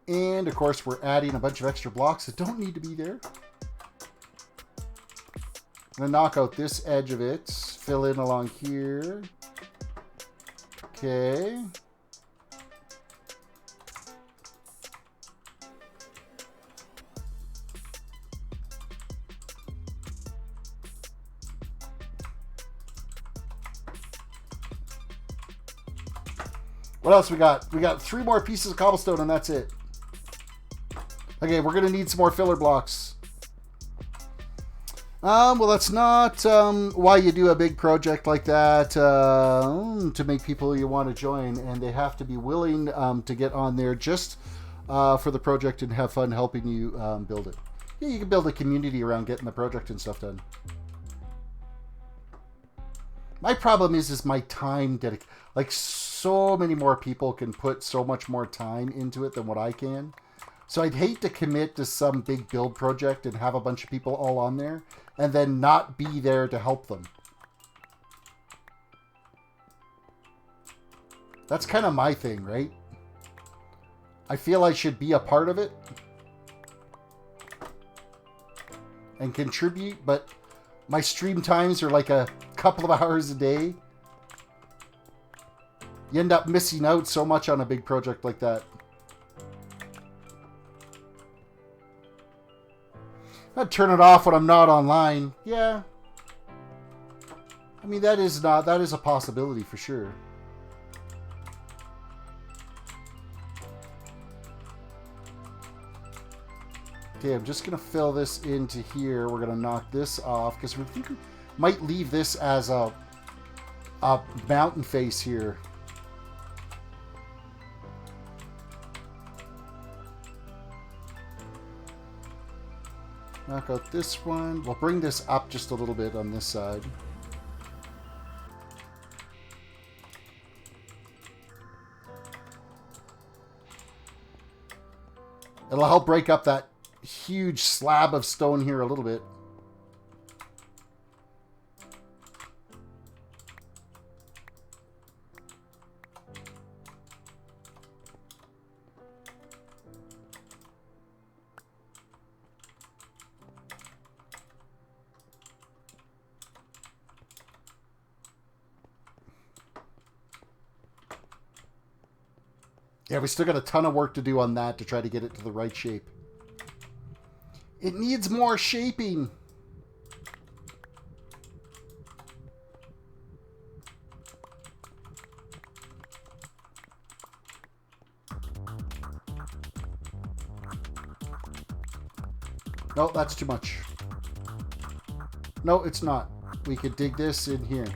And of course, we're adding a bunch of extra blocks that don't need to be there. I'm going to knock out this edge of it, fill in along here. Okay. What else we got? We got 3 more pieces of cobblestone and that's it. Okay, we're going to need some more filler blocks. Well, that's not why you do a big project like that, to make people you want to join, and they have to be willing to get on there just for the project and have fun helping you build it. Yeah, you can build a community around getting the project and stuff done. My problem is my time dedication. Like, so many more people can put so much more time into it than what I can. So I'd hate to commit to some big build project and have a bunch of people all on there and then not be there to help them. That's kind of my thing, right? I feel I should be a part of it and contribute, but my stream times are like a couple of hours a day. You end up missing out so much on a big project like that. I'd turn it off when I'm not online. Yeah. I mean, that is a possibility for sure. Okay, I'm just going to fill this into here. We're going to knock this off because we think we might leave this as a mountain face here. Knock out this one. We'll bring this up just a little bit on this side. It'll help break up that huge slab of stone here a little bit. Yeah, we still got a ton of work to do on that to try to get it to the right shape. It needs more shaping. No, that's too much. No, it's not. We could dig this in here.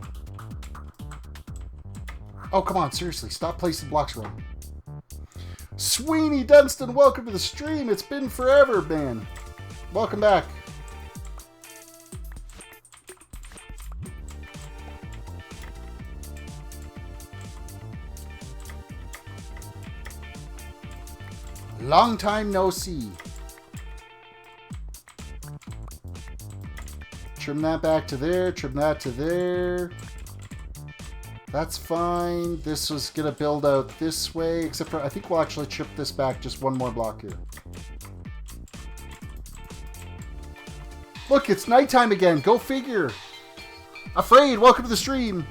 Oh, come on, seriously. Stop placing blocks wrong. Sweeney Dunstan, welcome to the stream. It's been forever, man. Welcome back. Long time no see. Trim that back to there. Trim that to there. That's fine. This was going to build out this way, except for I think we'll actually chip this back just one more block here. Look, it's nighttime again. Go figure. Afraid, welcome to the stream.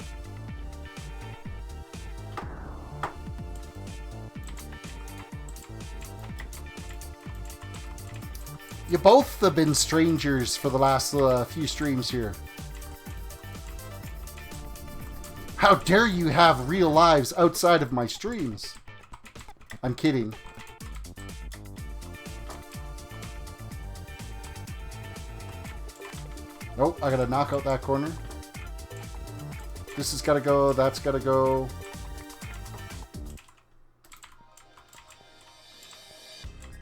You both have been strangers for the last few streams here. How dare you have real lives outside of my streams? I'm kidding. Nope, I gotta knock out that corner. This has gotta go, that's gotta go.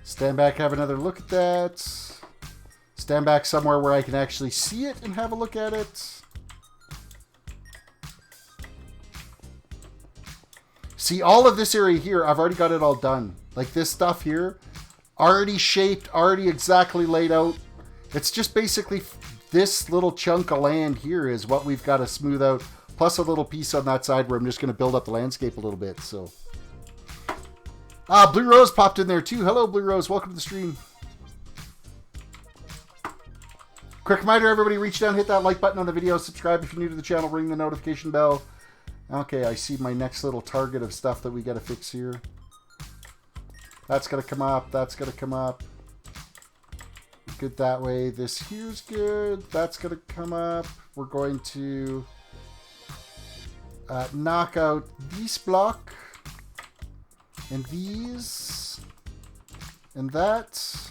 Stand back, have another look at that. Stand back somewhere where I can actually see it and have a look at it. See, all of this area here, I've already got it all done. Like this stuff here, already shaped, already exactly laid out. It's just basically this little chunk of land here is what we've got to smooth out. Plus a little piece on that side where I'm just going to build up the landscape a little bit. So, Blue Rose popped in there too. Hello, Blue Rose. Welcome to the stream. Quick reminder, everybody, reach down, hit that like button on the video. Subscribe if you're new to the channel. Ring the notification bell. Okay, I see my next little target of stuff that we got to fix here. That's got to come up. That's got to come up. Good that way. This here's good. That's going to come up. We're going to knock out this block. And these. And that.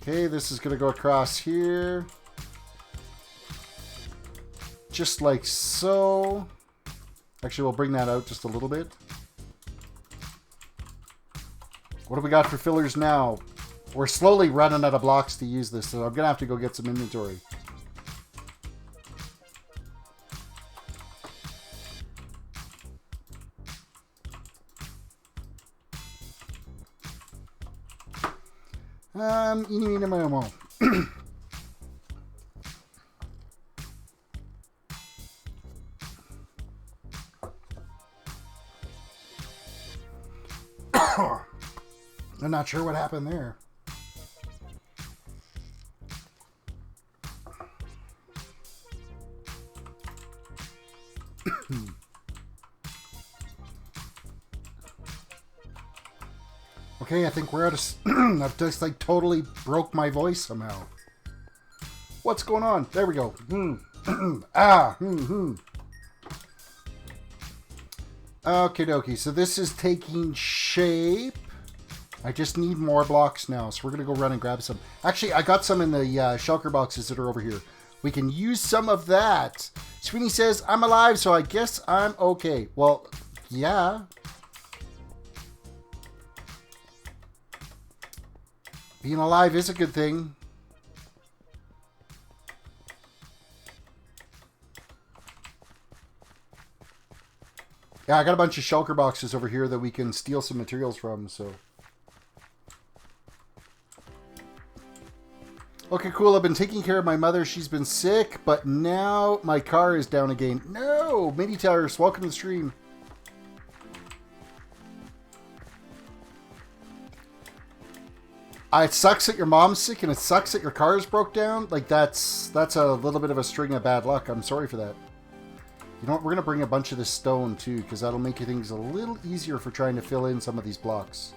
Okay, this is going to go across here. Just like so. Actually, we'll bring that out just a little bit. What do we got for fillers now? We're slowly running out of blocks to use this, so I'm going to have to go get some inventory. I'm not sure what happened there. Okay, I think we're out of... I've just like totally broke my voice somehow. What's going on? There we go. Okay, dokie. So this is taking shape. I just need more blocks now, so we're going to go run and grab some. Actually, I got some in the shulker boxes that are over here. We can use some of that. Sweeney says, I'm alive, so I guess I'm okay. Well, yeah. Being alive is a good thing. Yeah, I got a bunch of shulker boxes over here that we can steal some materials from, so... Okay, cool. I've been taking care of my mother. She's been sick, but now my car is down again. No! Mini Towers, welcome to the stream. It sucks that your mom's sick, and it sucks that your car is broke down. Like, that's a little bit of a string of bad luck. I'm sorry for that. You know what? We're going to bring a bunch of this stone, too, because that'll make things a little easier for trying to fill in some of these blocks.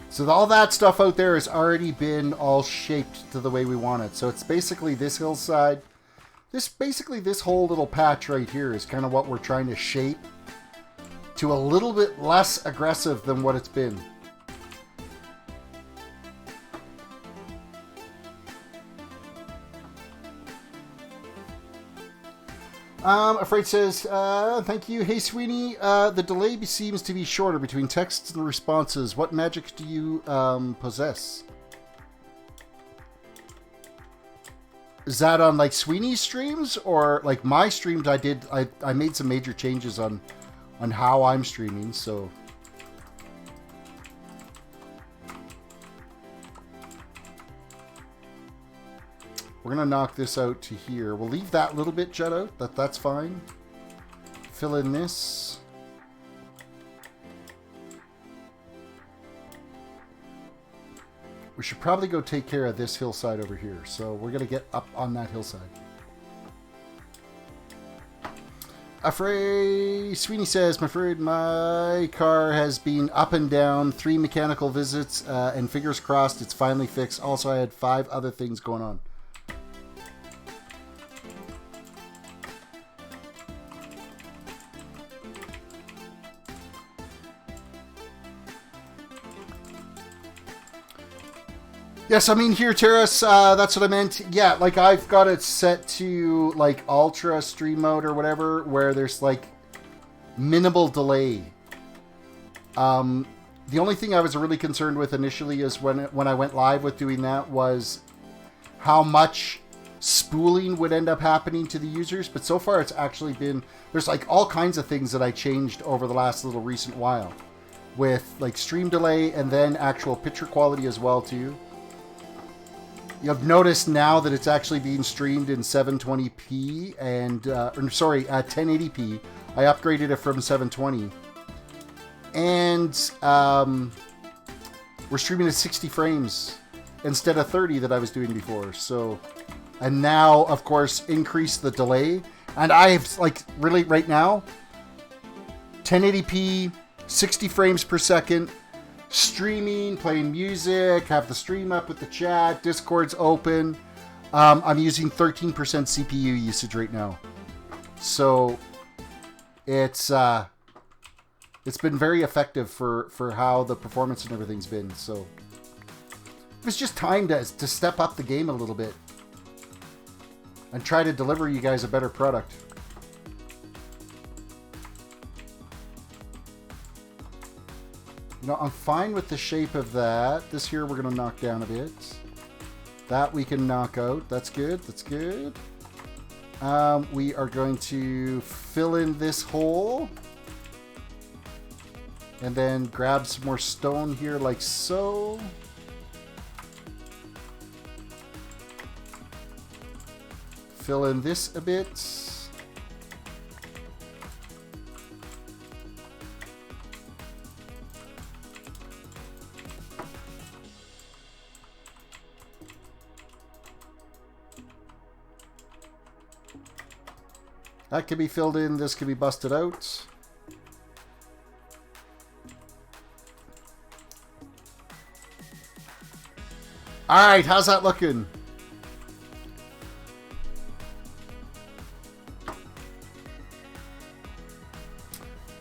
So all that stuff out there has already been all shaped to the way we want it. So it's basically this hillside. Basically this whole little patch right here is kind of what we're trying to shape to a little bit less aggressive than what it's been. Afraid says, thank you. Hey, Sweeney, the delay seems to be shorter between texts and responses. What magic do you possess? Is that on, like, Sweeney's streams? Or, like, my streams I made some major changes on how I'm streaming, so... We're going to knock this out to here. We'll leave that little bit jut out. That's fine. Fill in this. We should probably go take care of this hillside over here. So we're going to get up on that hillside. Sweeney says, I'm afraid my car has been up and down, 3 mechanical visits, and fingers crossed it's finally fixed. Also, I had 5 other things going on. Yes, I mean here, Terrace, that's what I meant. Yeah, like I've got it set to like ultra stream mode or whatever, where there's like minimal delay. The only thing I was really concerned with initially is when I went live with doing that was how much spooling would end up happening to the users. But so far it's actually been, there's like all kinds of things that I changed over the last little recent while with like stream delay and then actual picture quality as well too. You've noticed now that it's actually being streamed in 720p and, 1080p. I upgraded it from 720. And we're streaming at 60 frames instead of 30 that I was doing before. So, and now, of course, increase the delay. And I've, like, really, right now, 1080p, 60 frames per second, streaming, playing music, have the stream up with the chat, Discord's open. I'm using 13% CPU usage right now. So it's been very effective for how the performance and everything's been. So it was just time to step up the game a little bit and try to deliver you guys a better product. You know, I'm fine with the shape of that. This here we're going to knock down a bit. That we can knock out. That's good. That's good. We are going to fill in this hole. And then grab some more stone here like so. Fill in this a bit. That can be filled in, this can be busted out. All right, how's that looking?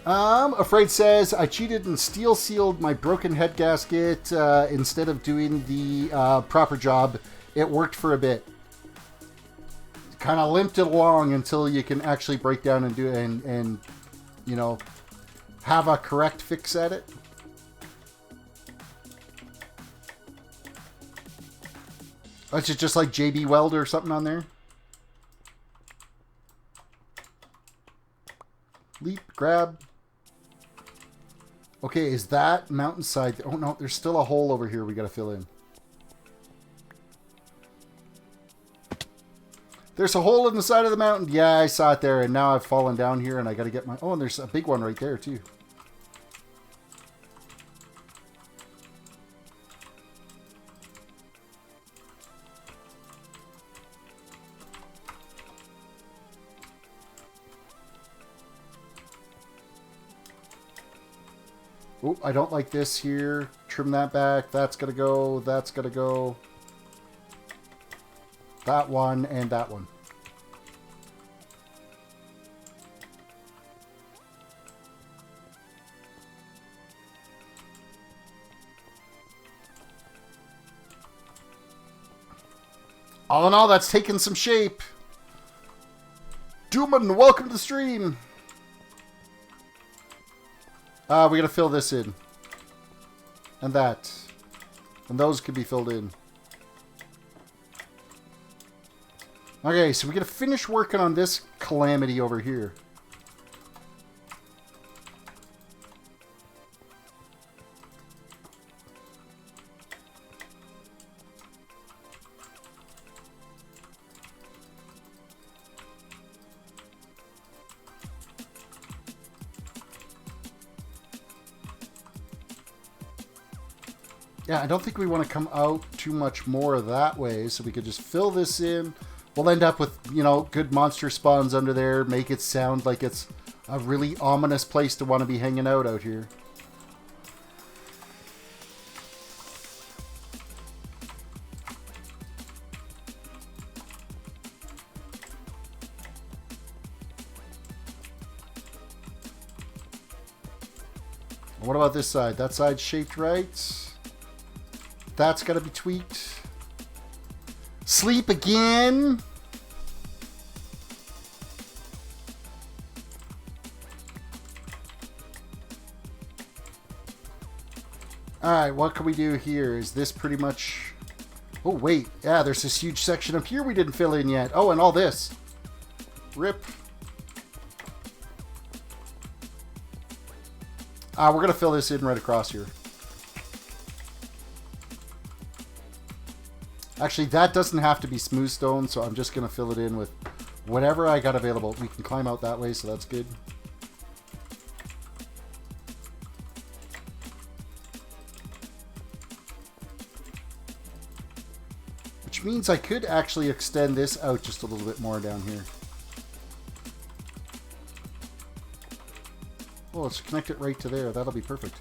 Afraid says, I cheated and steel sealed my broken head gasket instead of doing the proper job. It worked for a bit. Kind of limped it along until you can actually break down and do it and you know, have a correct fix at it. Is it just like JB Weld or something on there? Leap, grab. Okay, is that mountainside? Oh no, there's still a hole over here we gotta fill in. There's a hole in the side of the mountain. Yeah, I saw it there, and now I've fallen down here, and I gotta get my... Oh, and there's a big one right there, too. Oh, I don't like this here. Trim that back. That's gonna go. That's gonna go. That one and that one. All in all, that's taken some shape. Dooman, welcome to the stream. We gotta fill this in. And that. And those can be filled in. Okay, so we gotta finish working on this calamity over here. Yeah, I don't think we want to come out too much more that way, so we could just fill this in. We'll end up with, you know, good monster spawns under there, make it sound like it's a really ominous place to want to be hanging out here. What about this side? That side's shaped right. That's got to be tweaked. Sleep again. Alright, what can we do here? Is this pretty much... Oh, wait. Yeah, there's this huge section up here we didn't fill in yet. Oh, and all this. Rip. We're going to fill this in right across here. Actually, that doesn't have to be smooth stone, so I'm just going to fill it in with whatever I got available. We can climb out that way, so that's good. Which means I could actually extend this out just a little bit more down here. Oh, let's connect it right to there. That'll be perfect.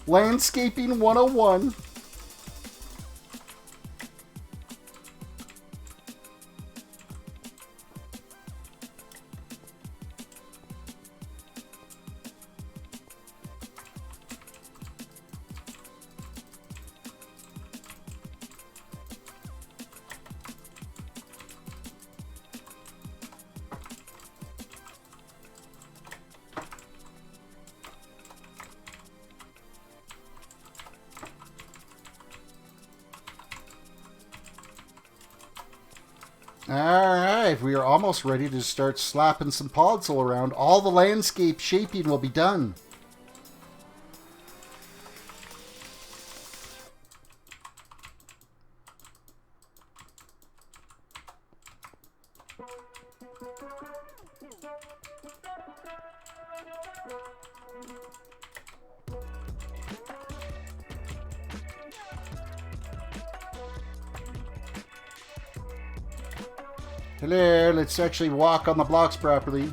Landscaping 101. Alright, we are almost ready to start slapping some podzol around. All the landscape shaping will be done. Hello, let's actually walk on the blocks properly.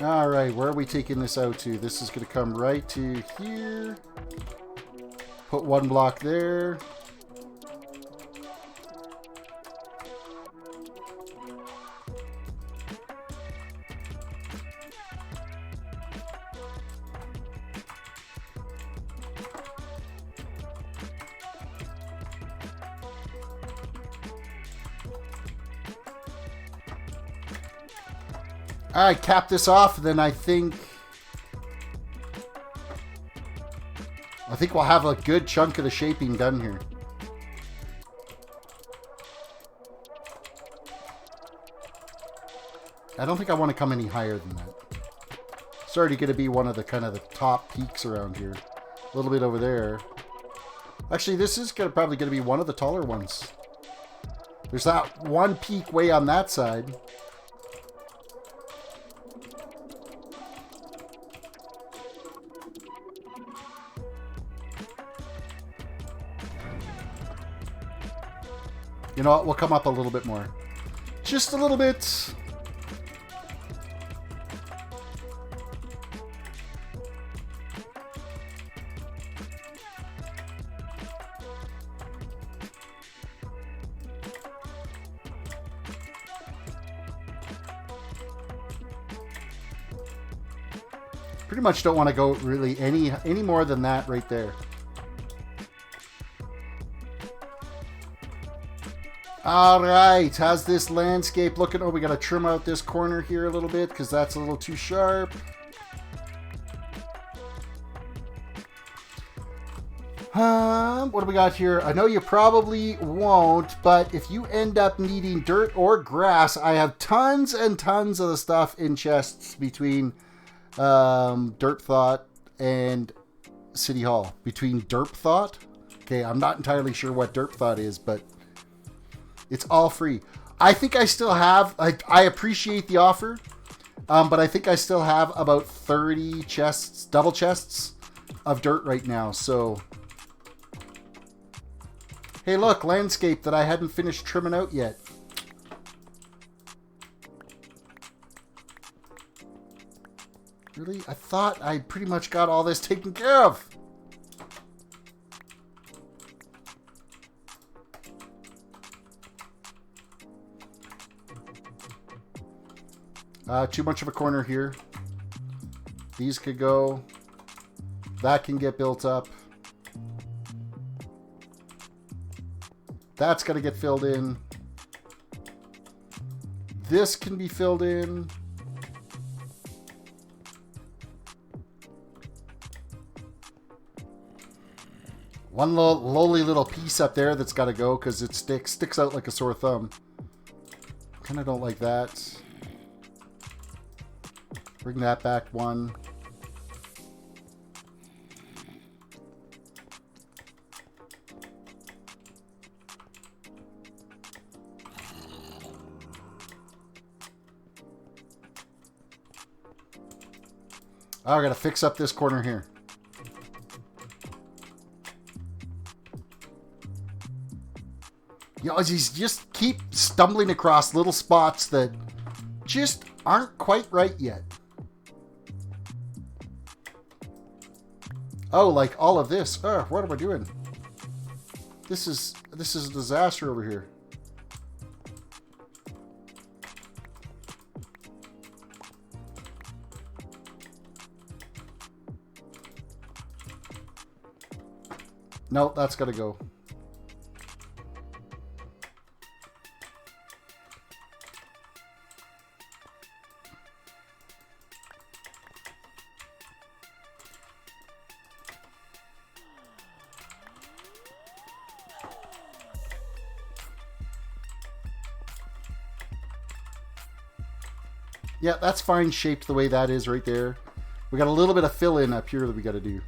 Alright, where are we taking this out to? This is going to come right to here. Put one block there. Alright, cap this off, then I think we'll have a good chunk of the shaping done here. I don't think I want to come any higher than that. It's already going to be one of the kind of the top peaks around here. A little bit over there. Actually, this is probably going to be one of the taller ones. There's that one peak way on that side. You know what? We'll come up a little bit more. Just a little bit. Pretty much don't want to go really any more than that right there. Alright, how's this landscape looking? Oh, we got to trim out this corner here a little bit because that's a little too sharp. What do we got here? I know you probably won't, but if you end up needing dirt or grass, I have tons and tons of the stuff in chests between Derp Thought and City Hall. Between Derp Thought? Okay, I'm not entirely sure what Derp Thought is, but it's all free. I think I still have, I appreciate the offer, but I think I still have about 30 chests, double chests of dirt right now. So, hey look, landscape that I hadn't finished trimming out yet. Really? I thought I pretty much got all this taken care of. Too much of a corner here. These could go. That can get built up. That's got to get filled in. This can be filled in. One lowly little piece up there that's got to go because it sticks out like a sore thumb. Kind of don't like that. Bring that back one. Oh, I gotta fix up this corner here. You know, you just keep stumbling across little spots that just aren't quite right yet. Oh, like all of this. Oh, what am I doing? This is a disaster over here. No, that's got to go. Yeah, that's fine shaped the way that is right there. We got a little bit of fill in up here that we got to do.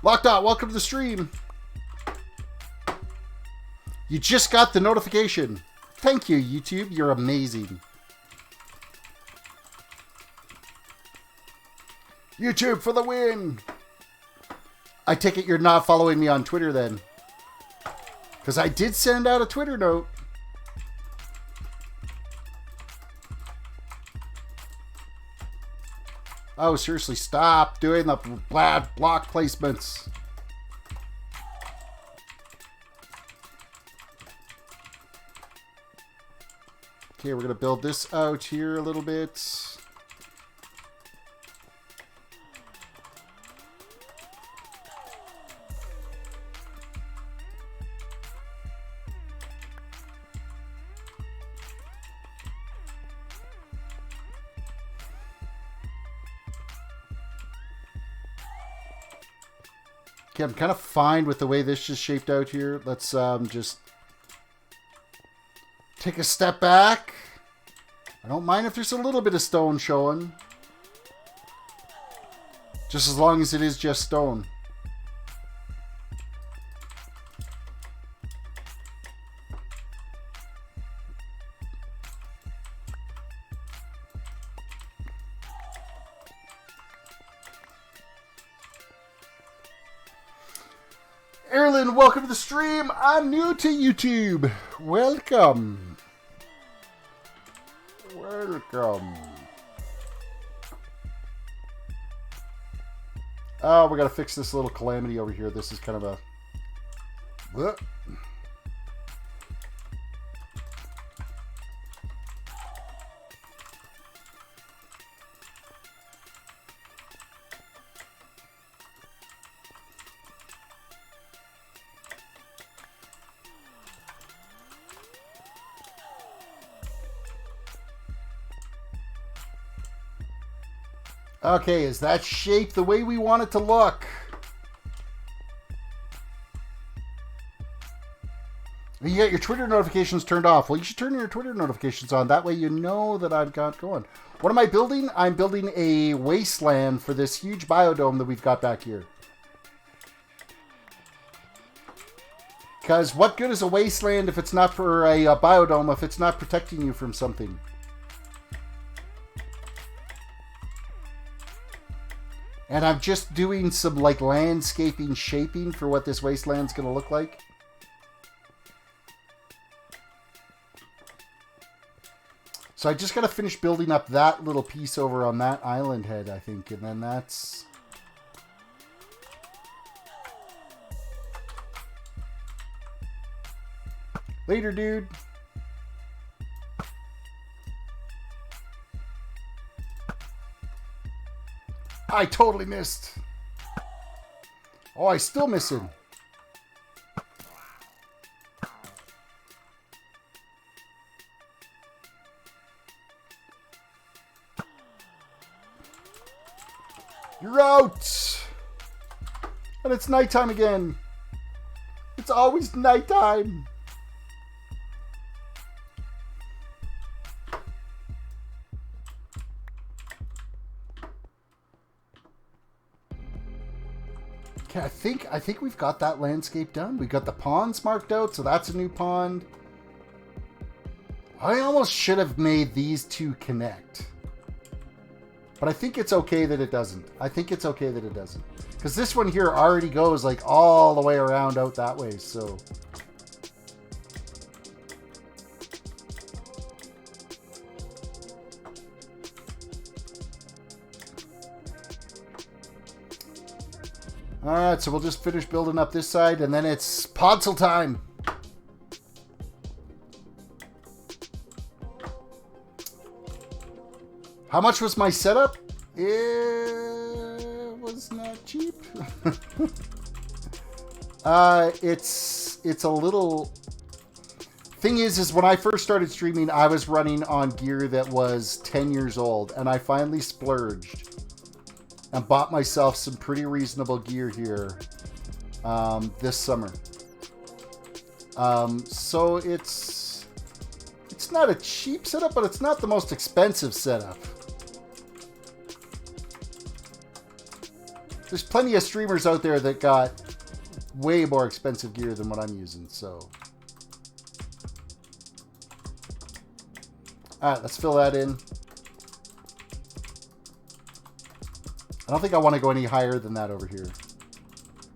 Lockdot, welcome to the stream. You just got the notification. Thank you, YouTube. You're amazing. YouTube for the win. I take it you're not following me on Twitter then. Because I did send out a Twitter note. Oh, seriously, stop doing the bad block placements. Okay, we're going to build this out here a little bit. Okay, I'm kind of fine with the way this just shaped out here. Let's just take a step back. I don't mind if there's a little bit of stone showing. Just as long as it is just stone. Erlen, welcome to the stream. I'm new to YouTube. Welcome. Welcome. Oh, we gotta fix this little calamity over here. This is kind of a... What? Okay, is that shape the way we want it to look? You got your Twitter notifications turned off. Well, you should turn your Twitter notifications on. That way you know that I've got going. What am I building? I'm building a wasteland for this huge biodome that we've got back here. Because what good is a wasteland if it's not for a biodome, if it's not protecting you from something? And I'm just doing some like landscaping shaping for what this wasteland's going to look like. So I just got to finish building up that little piece over on that island head, I think. And then that's... Later, dude. I totally missed. Oh, I still missing. You're out. And it's nighttime again. It's always nighttime. I think we've got that landscape done. We got the ponds marked out, so that's a new pond. I almost should have made these two connect. But I think it's okay that it doesn't. I think it's okay that it doesn't. Because this one here already goes like all the way around out that way, so... Alright, so we'll just finish building up this side, and then it's podsel time. How much was my setup? It was not cheap. It's a little... Thing is when I first started streaming, I was running on gear that was 10 years old, and I finally splurged and bought myself some pretty reasonable gear here this summer. So it's not a cheap setup, but it's not the most expensive setup. There's plenty of streamers out there that got way more expensive gear than what I'm using, so. Alright, let's fill that in. I don't think I want to go any higher than that over here.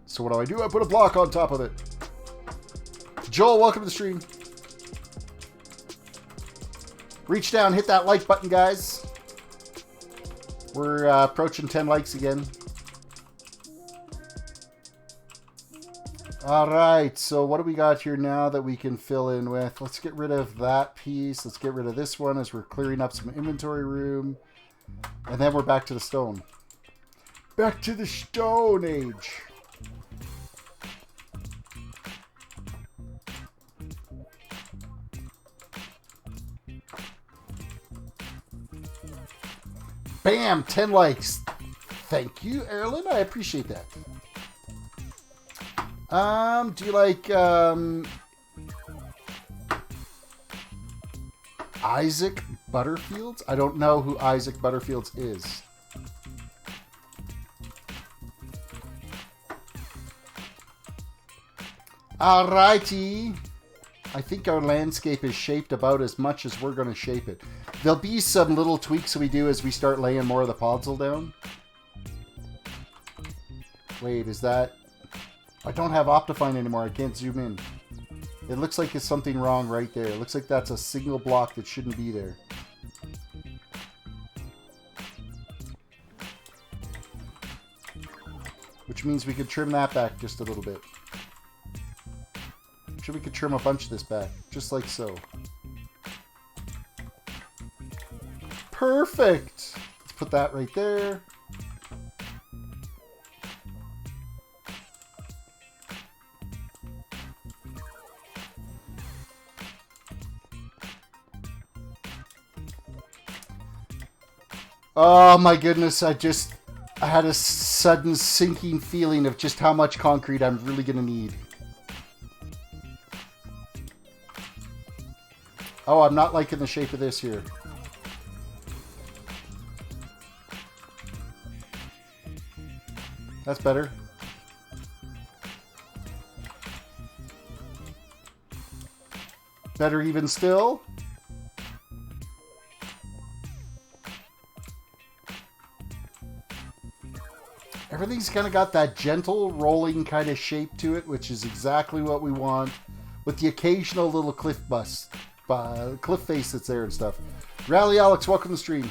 So what do? I put a block on top of it. Joel, welcome to the stream. Reach down, hit that like button, guys. We're approaching 10 likes again. Alright, so what do we got here now that we can fill in with? Let's get rid of that piece. Let's get rid of this one as we're clearing up some inventory room. And then we're back to the stone. Back to the Stone Age. Bam! 10 likes. Thank you, Erlen. I appreciate that. Do you like Isaac Butterfields? I don't know who Isaac Butterfields is. Alrighty. I think our landscape is shaped about as much as we're going to shape it. There'll be some little tweaks we do as we start laying more of the podzol down. Wait, is that... I don't have Optifine anymore. I can't zoom in. It looks like there's something wrong right there. It looks like that's a single block that shouldn't be there. Which means we could trim that back just a little bit. Actually, we could trim a bunch of this back, just like so. Perfect! Let's put that right there. Oh my goodness, I had a sudden sinking feeling of just how much concrete I'm really going to need. Oh, I'm not liking the shape of this here. That's better. Better even still. Everything's kind of got that gentle rolling kind of shape to it, which is exactly what we want, with the occasional little cliff face that's there and stuff. Rally Alex, welcome to the stream.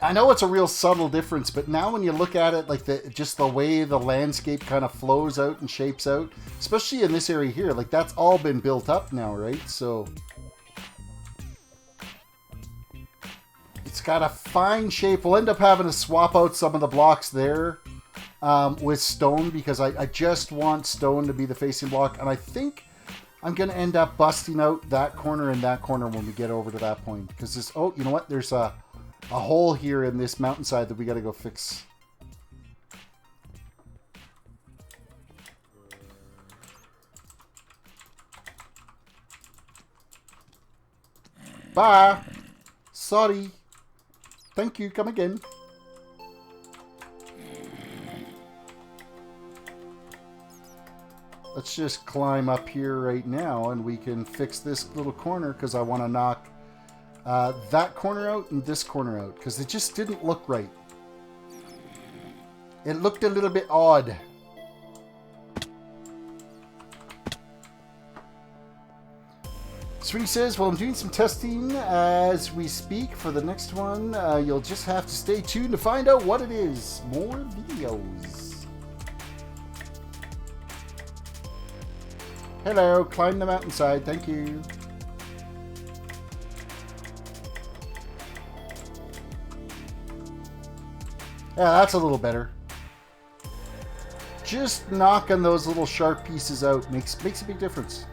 I know it's a real subtle difference, but now when you look at it, like just the way the landscape kind of flows out and shapes out, especially in this area here, like that's all been built up now, right? So it's got a fine shape. We'll end up having to swap out some of the blocks there with stone, because I just want stone to be the facing block, and I think I'm going to end up busting out that corner and that corner when we get over to that point, because this, oh, you know what? There's a hole here in this mountainside that we got to go fix. Bye. Sorry. Thank you. Come again. Let's just climb up here right now and we can fix this little corner, because I want to knock that corner out and this corner out, because it just didn't look right. It looked a little bit odd. Sweetie says, well, I'm doing some testing as we speak for the next one. You'll just have to stay tuned to find out what it is. More videos. Hello, climb the mountainside. Thank you. Yeah, that's a little better. Just knocking those little sharp pieces out makes a big difference.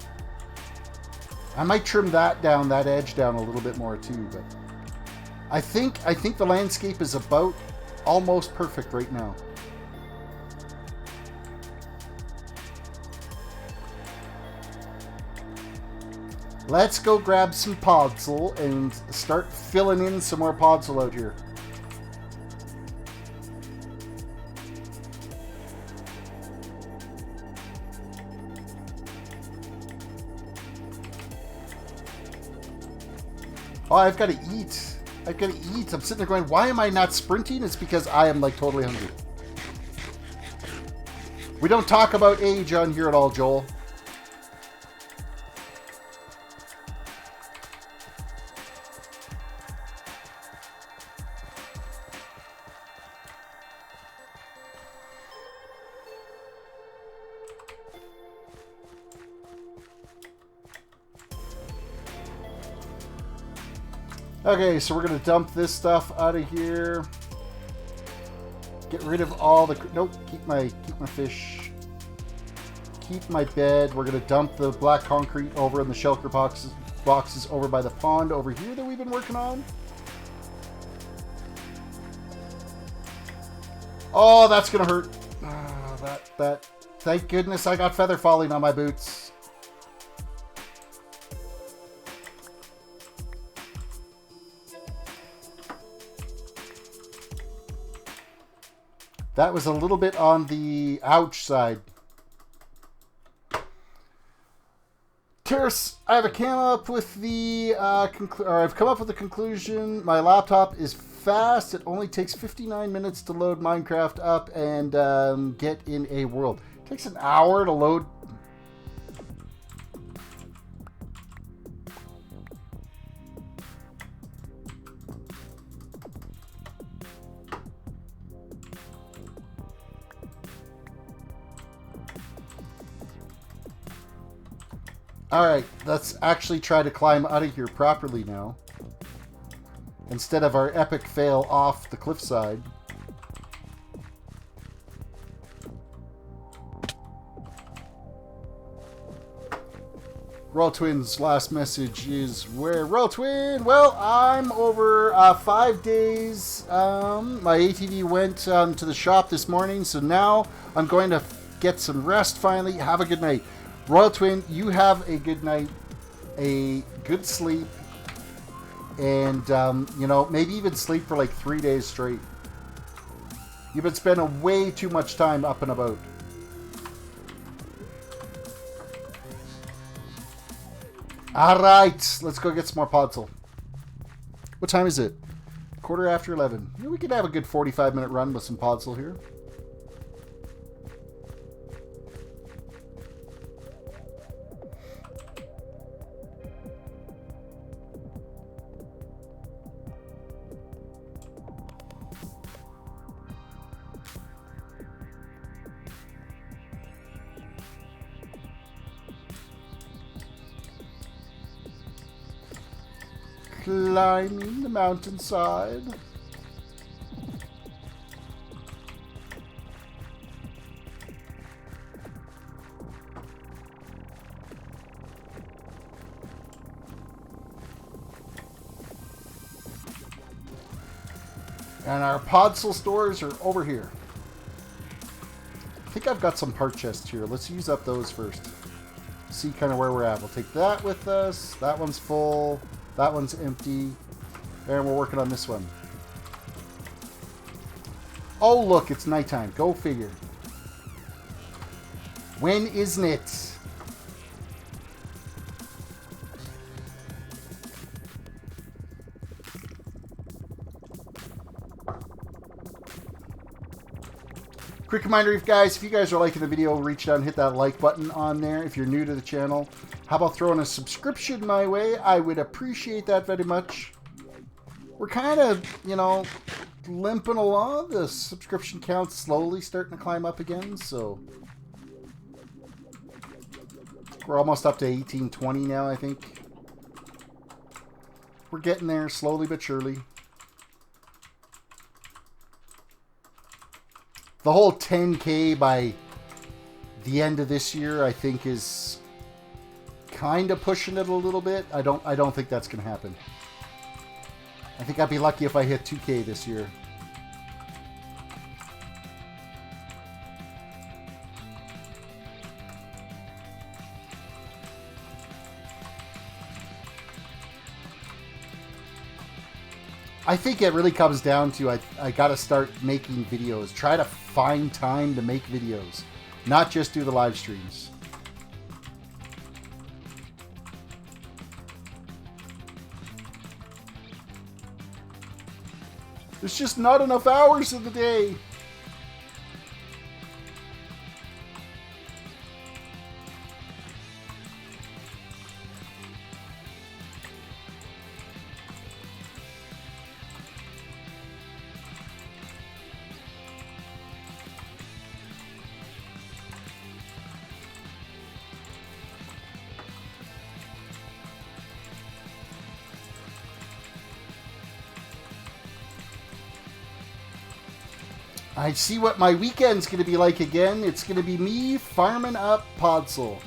I might trim that down, that edge down a little bit more too, but I think the landscape is about almost perfect right now. Let's go grab some podzol and start filling in some more podzol out here. Oh, I've got to eat. I've got to eat. I'm sitting there going, why am I not sprinting? It's because I am like totally hungry. We don't talk about age on here at all, Joel. Okay, so we're gonna dump this stuff out of here. Get rid of all the... Nope, keep my fish. Keep my bed. We're gonna dump the black concrete over in the shelter boxes over by the pond over here that we've been working on. Oh, that's gonna hurt. That. Thank goodness I got feather falling on my boots. That was a little bit on the ouch side. Terris, I've come up with the conclusion. My laptop is fast. It only takes 59 minutes to load Minecraft up and get in a world. It takes an hour to load. Alright, let's actually try to climb out of here properly now. Instead of our epic fail off the cliffside. Royal Twin's last message is where? Royal Twin! Well, I'm over 5 days. My ATV went to the shop this morning, so now I'm going to get some rest finally. Have a good night. Royal Twin, you have a good night, a good sleep, and, you know, maybe even sleep for like 3 days straight. You've been spending way too much time up and about. Alright, let's go get some more podzol. What time is it? 11:15. Yeah, we could have a good 45-minute run with some podzol here. Climbing the mountainside. And our podzol stores are over here. I think I've got some part chests here. Let's use up those first. See kind of where we're at. We'll take that with us. That one's full. That one's empty. And we're working on this one. Oh, look, it's nighttime. Go figure. When isn't it? Quick reminder, if you guys are liking the video, reach down and hit that like button on there. If you're new to the channel, how about throwing a subscription my way? I would appreciate that very much. We're kind of, you know, limping along. The subscription count's slowly starting to climb up again, so we're almost up to 1820 now, I think. We're getting there slowly but surely. The whole 10K by the end of this year, I think, is kind of pushing it a little bit. I don't think that's going to happen. I think I'd be lucky if I hit 2K this year. I think it really comes down to I got to start making videos. Try to find time to make videos, not just do the live streams. There's just not enough hours in the day. I see what my weekend's going to be like again. It's going to be me farming up Podzol.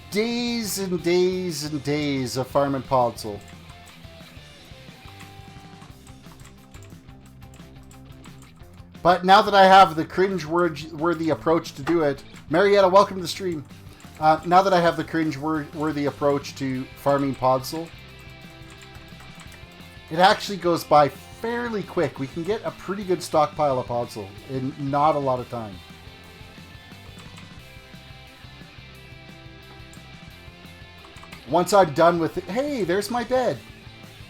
Days and days and days of farming Podzol. But now that I have the cringe-worthy approach to do it... Marietta, welcome to the stream. Now that I have the cringe-worthy approach to farming Podzol, it actually goes by fairly quick. We can get a pretty good stockpile of Podzol in not a lot of time. Once I'm done with it, hey, there's my bed.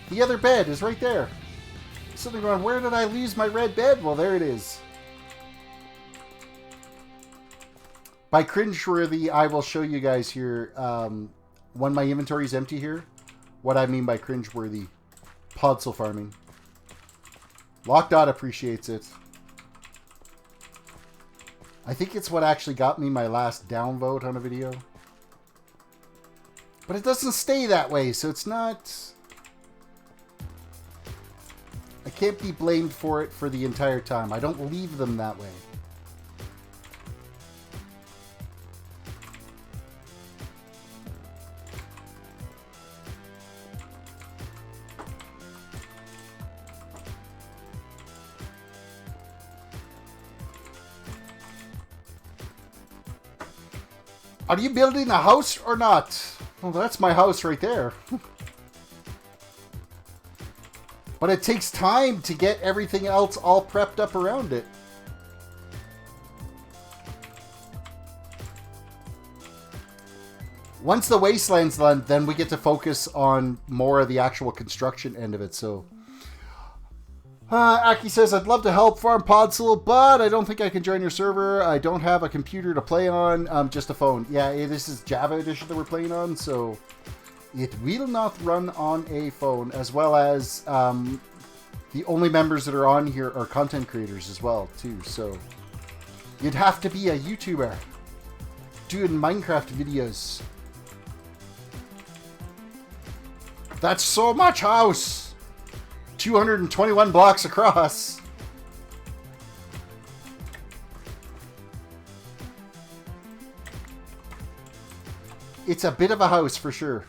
The other bed is right there. Sitting going, where did I lose my red bed? Well, there it is. By cringeworthy, I will show you guys here, when my inventory is empty here, what I mean by cringeworthy Podzol farming. Lockdot appreciates it. I think it's what actually got me my last downvote on a video. But it doesn't stay that way, so it's not... I can't be blamed for it for the entire time. I don't leave them that way. Are you building a house or not? Well, that's my house right there. But it takes time to get everything else all prepped up around it. Once the Wasteland's done, then we get to focus on more of the actual construction end of it, so... Aki says, I'd love to help farm Podzol, but I don't think I can join your server. I don't have a computer to play on, just a phone. Yeah, this is Java edition that we're playing on, so it will not run on a phone, as well as the only members that are on here are content creators as well, too. So you'd have to be a YouTuber doing Minecraft videos. That's so much house! 221 blocks across. It's a bit of a house for sure.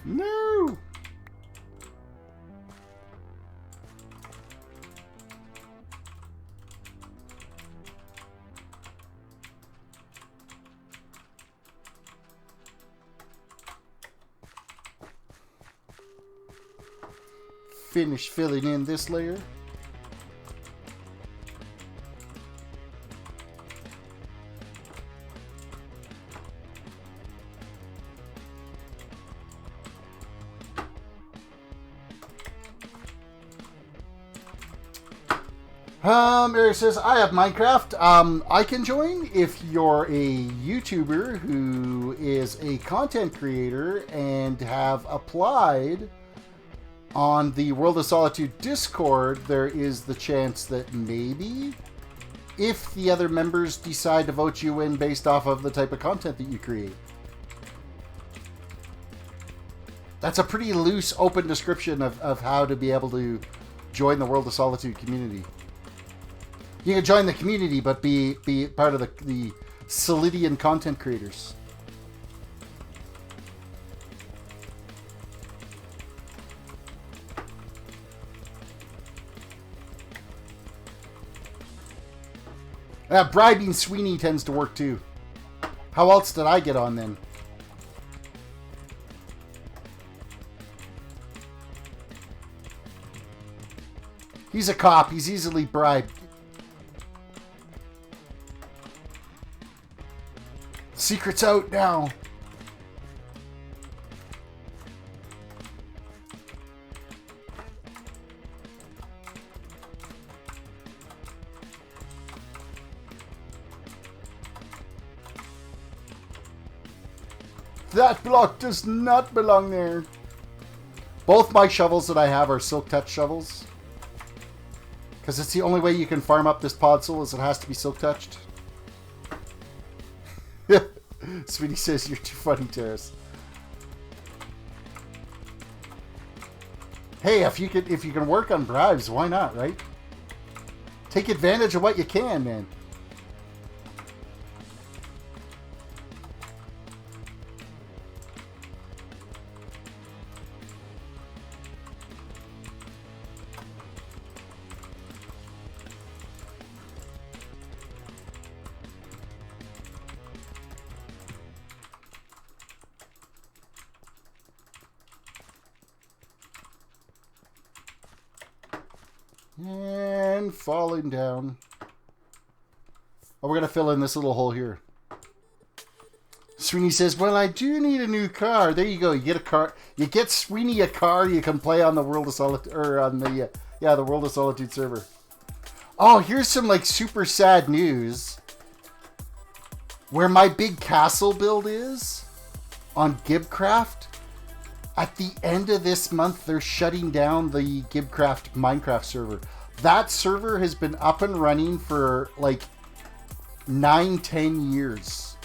No! Finish filling in this layer. Eric says, I have Minecraft. I can join if you're a YouTuber who is a content creator and have applied on the World of Solitude Discord. There is the chance that maybe, if the other members decide to vote you in based off of the type of content that you create. That's a pretty loose, open description of how to be able to join the World of Solitude community. You can join the community, but be part of the Solidian content creators. Bribing Sweeney tends to work too. How else did I get on then? He's a cop. He's easily bribed. Secret's out now. That block does not belong there. Both my shovels that I have are Silk Touch shovels. Because it's the only way you can farm up this podzol is it has to be Silk Touched. Sweetie says you're too funny, Terris. Hey, if you can work on bribes, why not, right? Take advantage of what you can, man. And falling down. Oh, we're going to fill in this little hole here. Sweeney says, well, I do need a new car. There you go. You get a car. You get Sweeney a car. You can play on the World of Solitude, or on the, the World of Solitude server. Oh, here's some like super sad news. Where my big castle build is on Gibcraft. At the end of this month, they're shutting down the Gibcraft Minecraft server. That server has been up and running for like 9-10 years.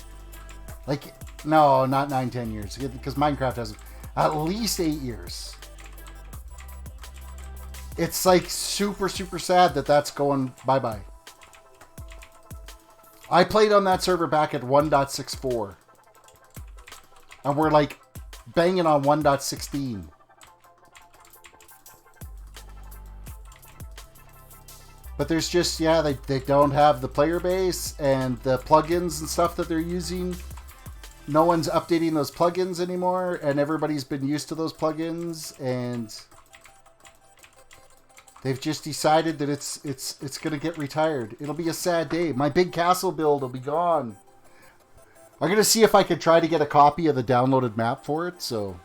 Like, no, not 9-10 years. Because Minecraft has at least 8 years. It's like super, super sad that that's going bye-bye. I played on that server back at 1.64. And we're like banging on 1.16. But there's just, they don't have the player base and the plugins and stuff that they're using. No one's updating those plugins anymore, and everybody's been used to those plugins, and they've just decided that it's going to get retired. It'll be a sad day. My big castle build will be gone. I'm going to see if I can try to get a copy of the downloaded map for it, so.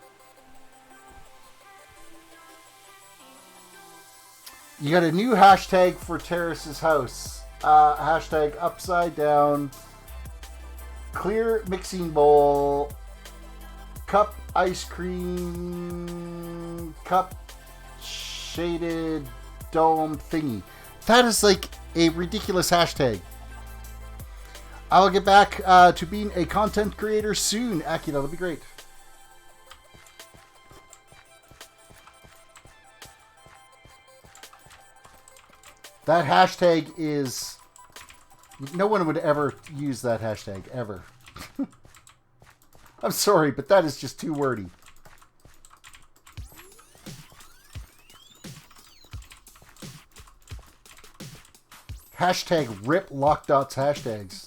You got a new hashtag for Terris's house. Hashtag upside down, clear mixing bowl, cup ice cream, cup shaded dome thingy. That is like a ridiculous hashtag. I'll get back to being a content creator soon. Aki, that'll be great. That hashtag is... No one would ever use that hashtag, ever. I'm sorry, but that is just too wordy. Hashtag rip lockdots hashtags.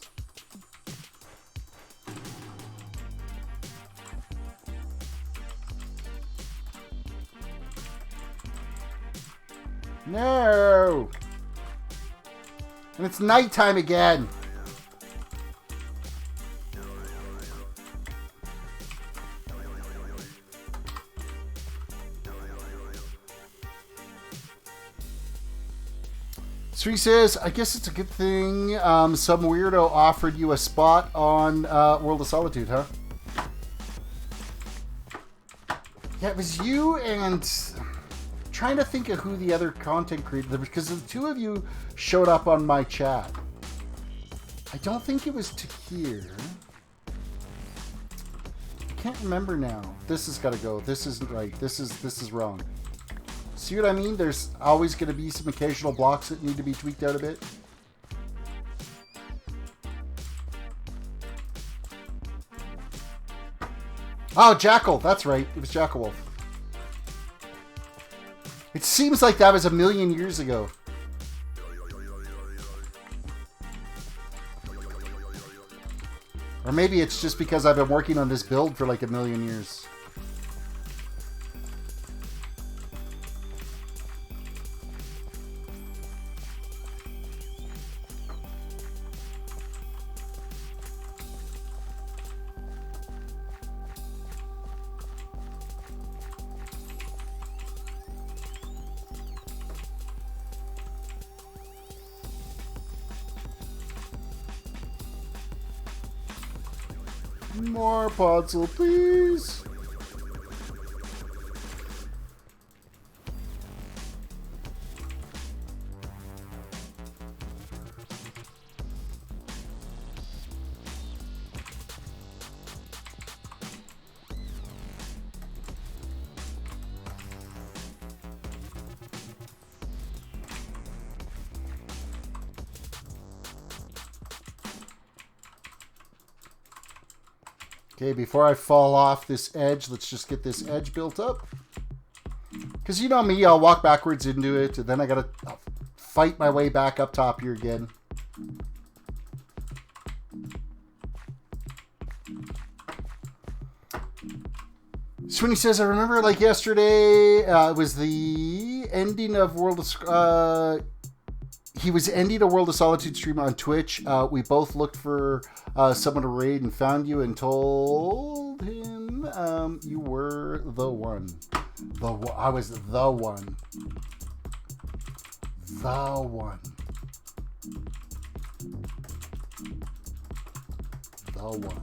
No! And it's nighttime again. So he says, I guess it's a good thing some weirdo offered you a spot on World of Solitude, huh? Yeah, it was you and... trying to think of who the other content creator... because the two of you showed up on my chat. I don't think it was Takir. I can't remember now. This has got to go. This isn't right. This is wrong. See what I mean? There's always going to be some occasional blocks that need to be tweaked out a bit. Oh, Jackal. That's right. It was Jackal Wolf. It seems like that was a million years ago. Or maybe it's just because I've been working on this build for like a million years. More Podzol, please. Okay, before I fall off this edge, let's just get this edge built up. Because you know me, I'll walk backwards into it, and then I gotta fight my way back up top here again. Swinny says, I remember like yesterday, it was the ending of World of... he was ending a World of Solitude stream on Twitch. We both looked for someone to raid and found you and told him you were the one. I was the one. The one. The one.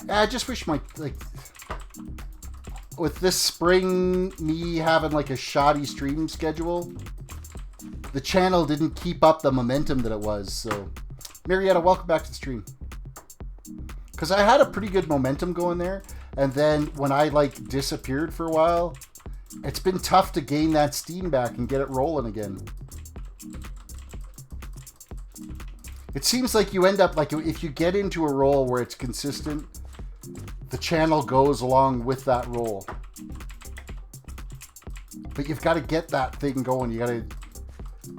I just wish my... like. With this spring, me having like a shoddy stream schedule, the channel didn't keep up the momentum that it was. So, Marietta, welcome back to the stream. Because I had a pretty good momentum going there, and then when I like disappeared for a while, it's been tough to gain that steam back and get it rolling again. It seems like you end up like if you get into a role where it's consistent, the channel goes along with that role. But you've got to get that thing going. You got to,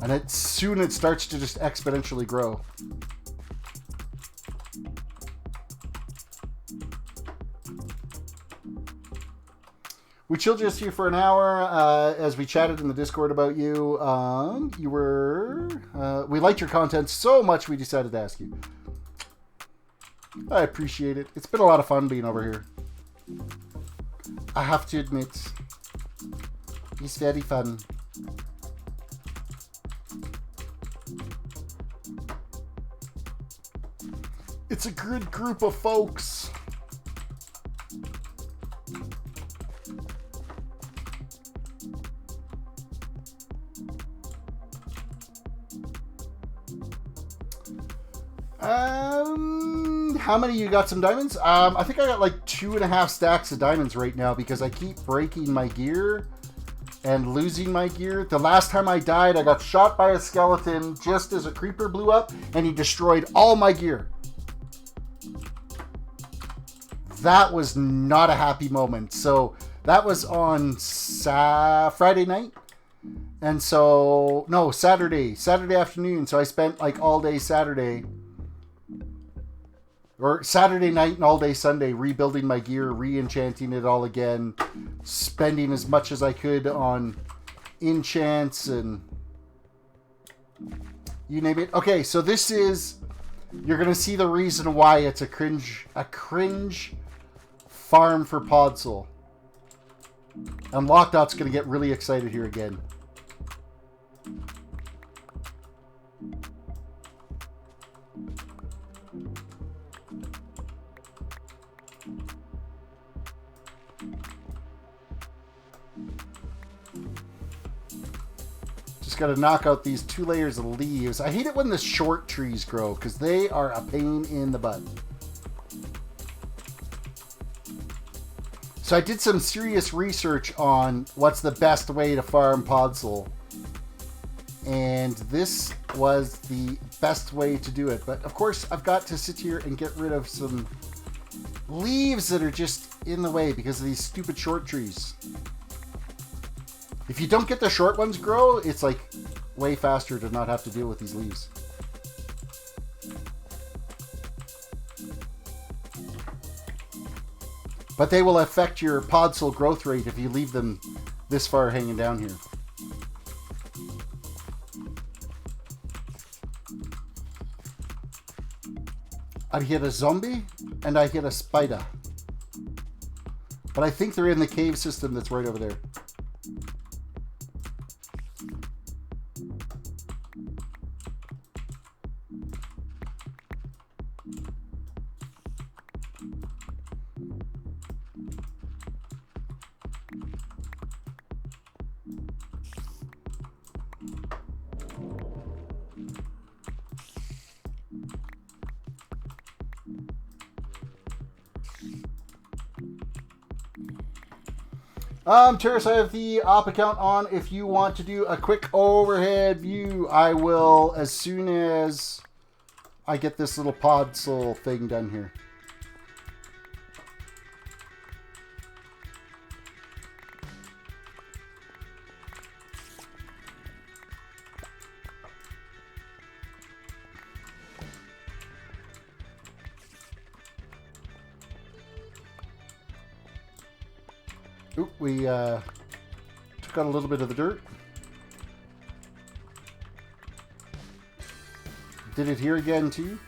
and soon it starts to just exponentially grow. We chilled just here for an hour as we chatted in the Discord about you. We liked your content so much we decided to ask you. I appreciate it. It's been a lot of fun being over here. I have to admit, it's very fun. It's a good group of folks. How many of you got some diamonds? I think I got like 2.5 stacks of diamonds right now because I keep breaking my gear and losing my gear. The last time I died, I got shot by a skeleton just as a creeper blew up and he destroyed all my gear. That was not a happy moment. So that was on Friday night. And so, no, Saturday afternoon. So I spent like all day Saturday, or Saturday night and all day Sunday, rebuilding my gear, re-enchanting it all again, spending as much as I could on enchants and you name it. Okay, so this is, you're going to see the reason why it's a cringe farm for Podzol. And Lockdot's going to get really excited here again. Just got to knock out these 2 layers of leaves. I hate it when the short trees grow because they are a pain in the butt. So I did some serious research on what's the best way to farm podzol. And this was the best way to do it. But of course, I've got to sit here and get rid of some leaves that are just in the way because of these stupid short trees. If you don't get the short ones grow, it's like way faster to not have to deal with these leaves. But they will affect your podzol growth rate if you leave them this far hanging down here. I hit a zombie and I hit a spider. But I think they're in the cave system that's right over there. Terris, I have the op account on. If you want to do a quick overhead view, I will as soon as I get this little podzol thing done here. Oop, we took out a little bit of the dirt. Did it here again too.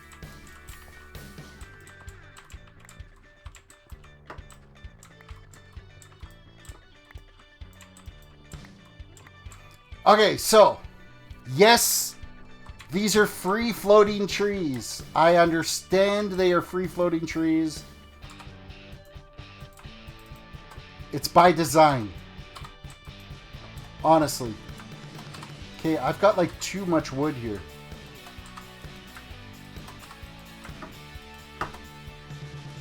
Okay, so yes, these are free floating trees. I understand they are free floating trees. It's by design. Honestly. Okay, I've got like too much wood here.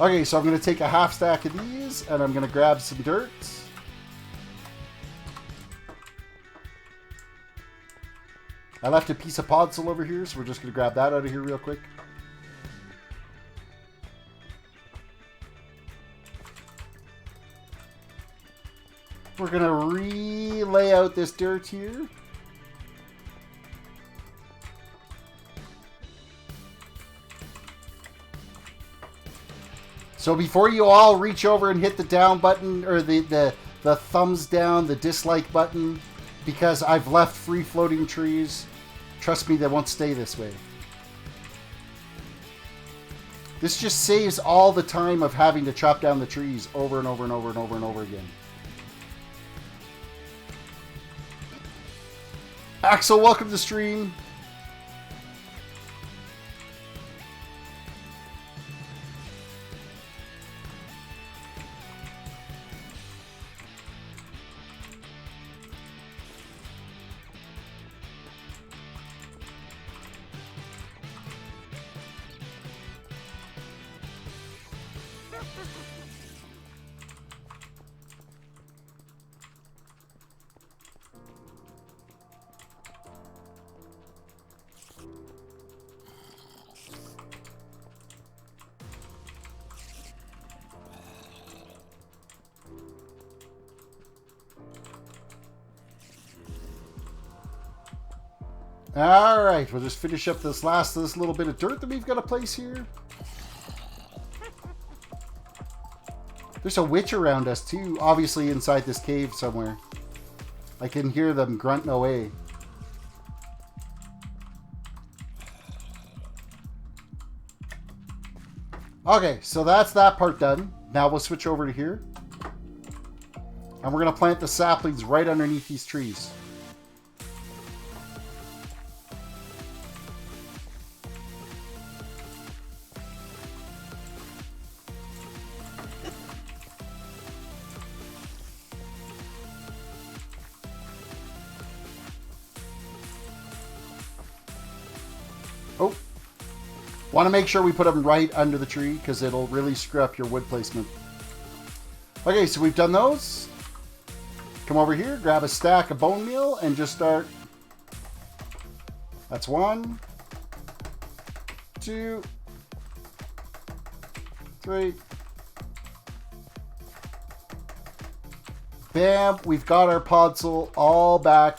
Okay, so I'm going to take a half stack of these and I'm going to grab some dirt. I left a piece of podzol over here, so we're just going to grab that out of here real quick. We're going to re-lay out this dirt here. So before you all reach over and hit the down button, or the thumbs down, the dislike button, because I've left free floating trees, trust me, they won't stay this way. This just saves all the time of having to chop down the trees over and over and over and over and over again. Axel, welcome to the stream. Alright, we'll just finish up this little bit of dirt that we've got to place here. There's a witch around us too, obviously inside this cave somewhere. I can hear them grunting away. Okay, so that's that part done. Now we'll switch over to here. And we're going to plant the saplings right underneath these trees. Oh, want to make sure we put them right under the tree because it'll really screw up your wood placement. Okay, so we've done those. Come over here, grab a stack of bone meal and just start. That's 1, 2, 3. Bam, we've got our podzol all back,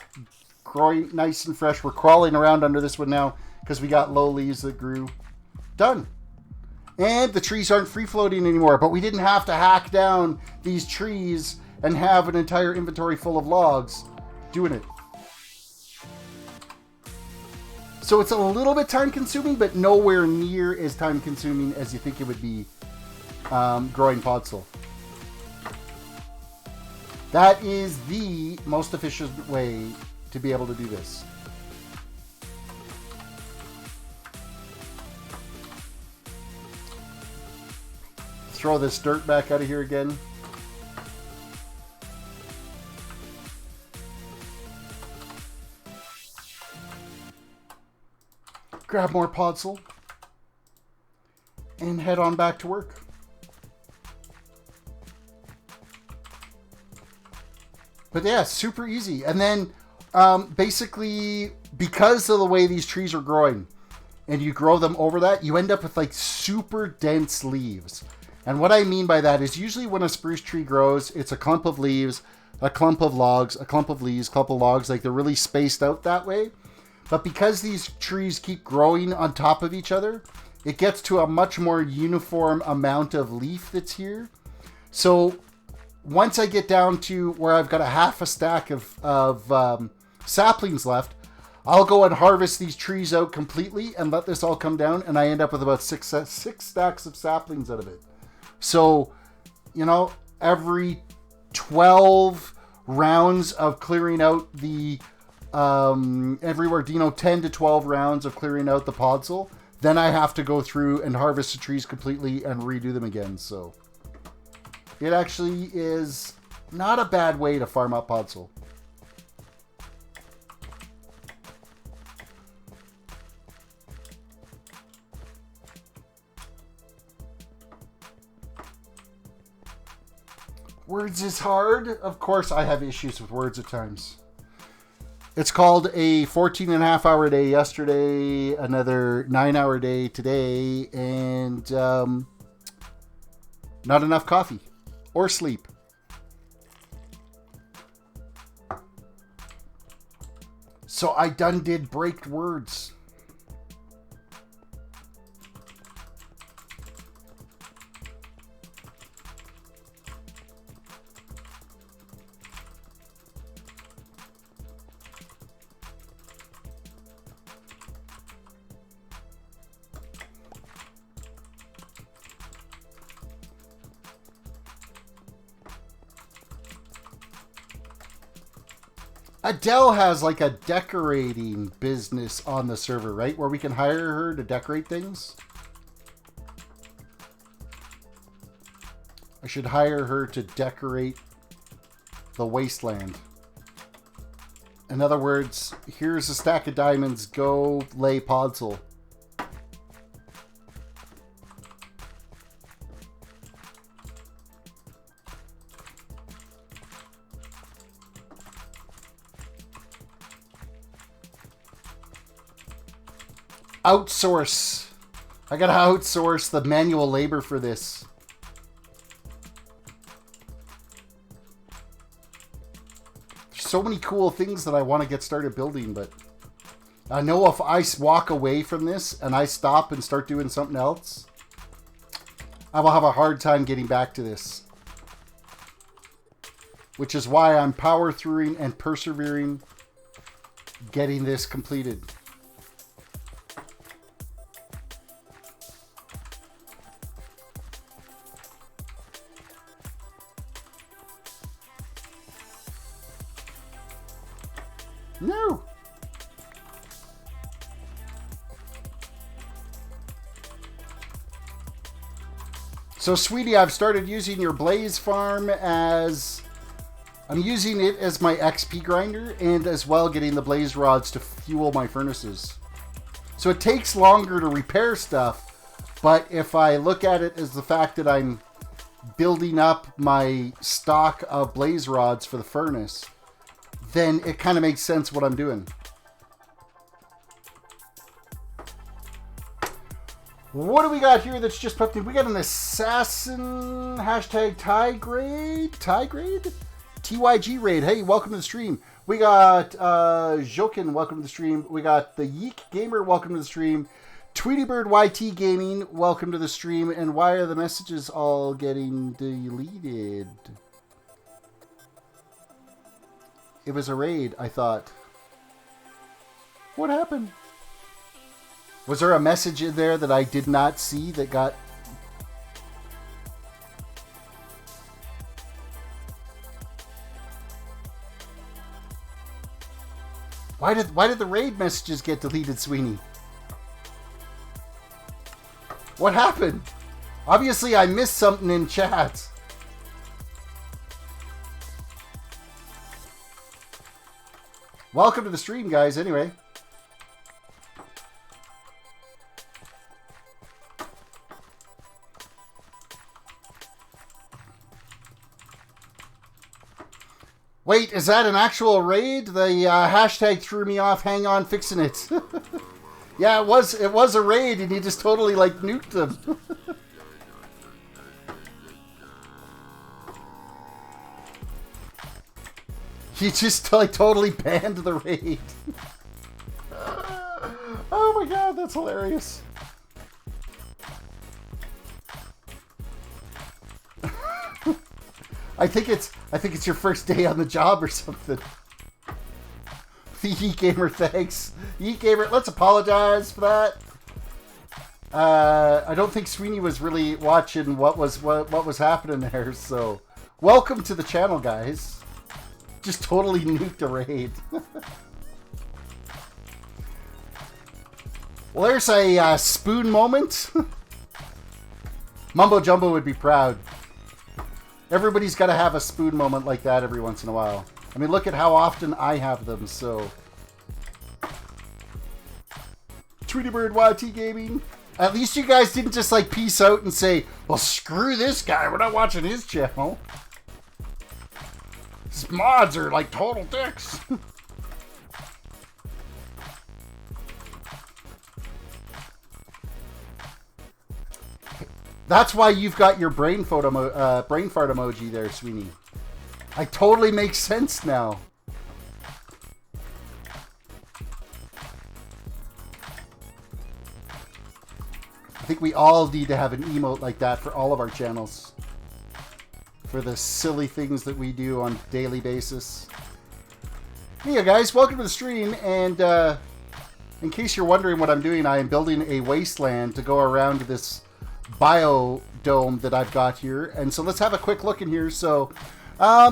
growing nice and fresh. We're crawling around under this one now because we got low leaves that grew. Done. And the trees aren't free floating anymore, but we didn't have to hack down these trees and have an entire inventory full of logs doing it. So it's a little bit time consuming, but nowhere near as time consuming as you think it would be growing podzol. That is the most efficient way to be able to do this. Throw this dirt back out of here again. Grab more podzol and head on back to work. But yeah, super easy. And then basically, because of the way these trees are growing and you grow them over that, you end up with like super dense leaves. And what I mean by that is usually when a spruce tree grows, it's a clump of leaves, a clump of logs, a clump of leaves, clump of logs, like they're really spaced out that way. But because these trees keep growing on top of each other, it gets to a much more uniform amount of leaf that's here. So once I get down to where I've got a half a stack of saplings left, I'll go and harvest these trees out completely and let this all come down, and I end up with about six stacks of saplings out of it. So, you know, every 12 rounds of clearing out the, everywhere, you know, 10 to 12 rounds of clearing out the podzol, then I have to go through and harvest the trees completely and redo them again. So it actually is not a bad way to farm up podzol. Words is hard. Of course, I have issues with words at times. It's called a 14.5-hour day yesterday, another 9-hour day today, and not enough coffee or sleep. So I done did breaked words. Adele has like a decorating business on the server, right? Where we can hire her to decorate things. I should hire her to decorate the Wasteland. In other words, here's a stack of diamonds, go lay podzol. Outsource. I gotta outsource the manual labor for this. There's so many cool things that I want to get started building, but I know if I walk away from this and I stop and start doing something else, I will have a hard time getting back to this. Which is why I'm power throughing and persevering, getting this completed. No. So, sweetie, I've started using your blaze farm as... I'm using it as my XP grinder and as well getting the blaze rods to fuel my furnaces. So it takes longer to repair stuff, but if I look at it as the fact that I'm building up my stock of blaze rods for the furnace, then it kind of makes sense what I'm doing. What do we got here that's just popped in? We got an assassin hashtag Tigrade? TYG raid. Hey, welcome to the stream. We got Jokin, welcome to the stream. We got the Yeek Gamer, welcome to the stream. Tweetybird YT Gaming, welcome to the stream. And why are the messages all getting deleted? It was a raid, I thought. What happened? Was there a message in there that I did not see that got... Why did the raid messages get deleted, Sweeney? What happened? Obviously, I missed something in chat. Welcome to the stream, guys, anyway. Wait, is that an actual raid? The hashtag threw me off. Hang on, fixing it. Yeah, it was a raid, and he just totally like nuked them. He just like totally banned the raid. Oh my god, that's hilarious. I think it's your first day on the job or something. The Yeek Gamer, thanks. Yeek Gamer, let's apologize for that. I don't think Sweeney was really watching what was happening there, so welcome to the channel, guys. Just totally nuked a raid. Well, there's a spoon moment. Mumbo Jumbo would be proud. Everybody's got to have a spoon moment like that every once in a while. I mean, look at how often I have them, so... Tweetybird YT Gaming. At least you guys didn't just, like, peace out and say, well, screw this guy, we're not watching his channel. His mods are, like, total dicks. That's why you've got your brain fart emoji there, Sweeney. I totally makes sense now. I think we all need to have an emote like that for all of our channels. For the silly things that we do on a daily basis. Yeah, guys, welcome to the stream. And in case you're wondering what I'm doing, I am building a wasteland to go around this biodome that I've got here. And so let's have a quick look in here. So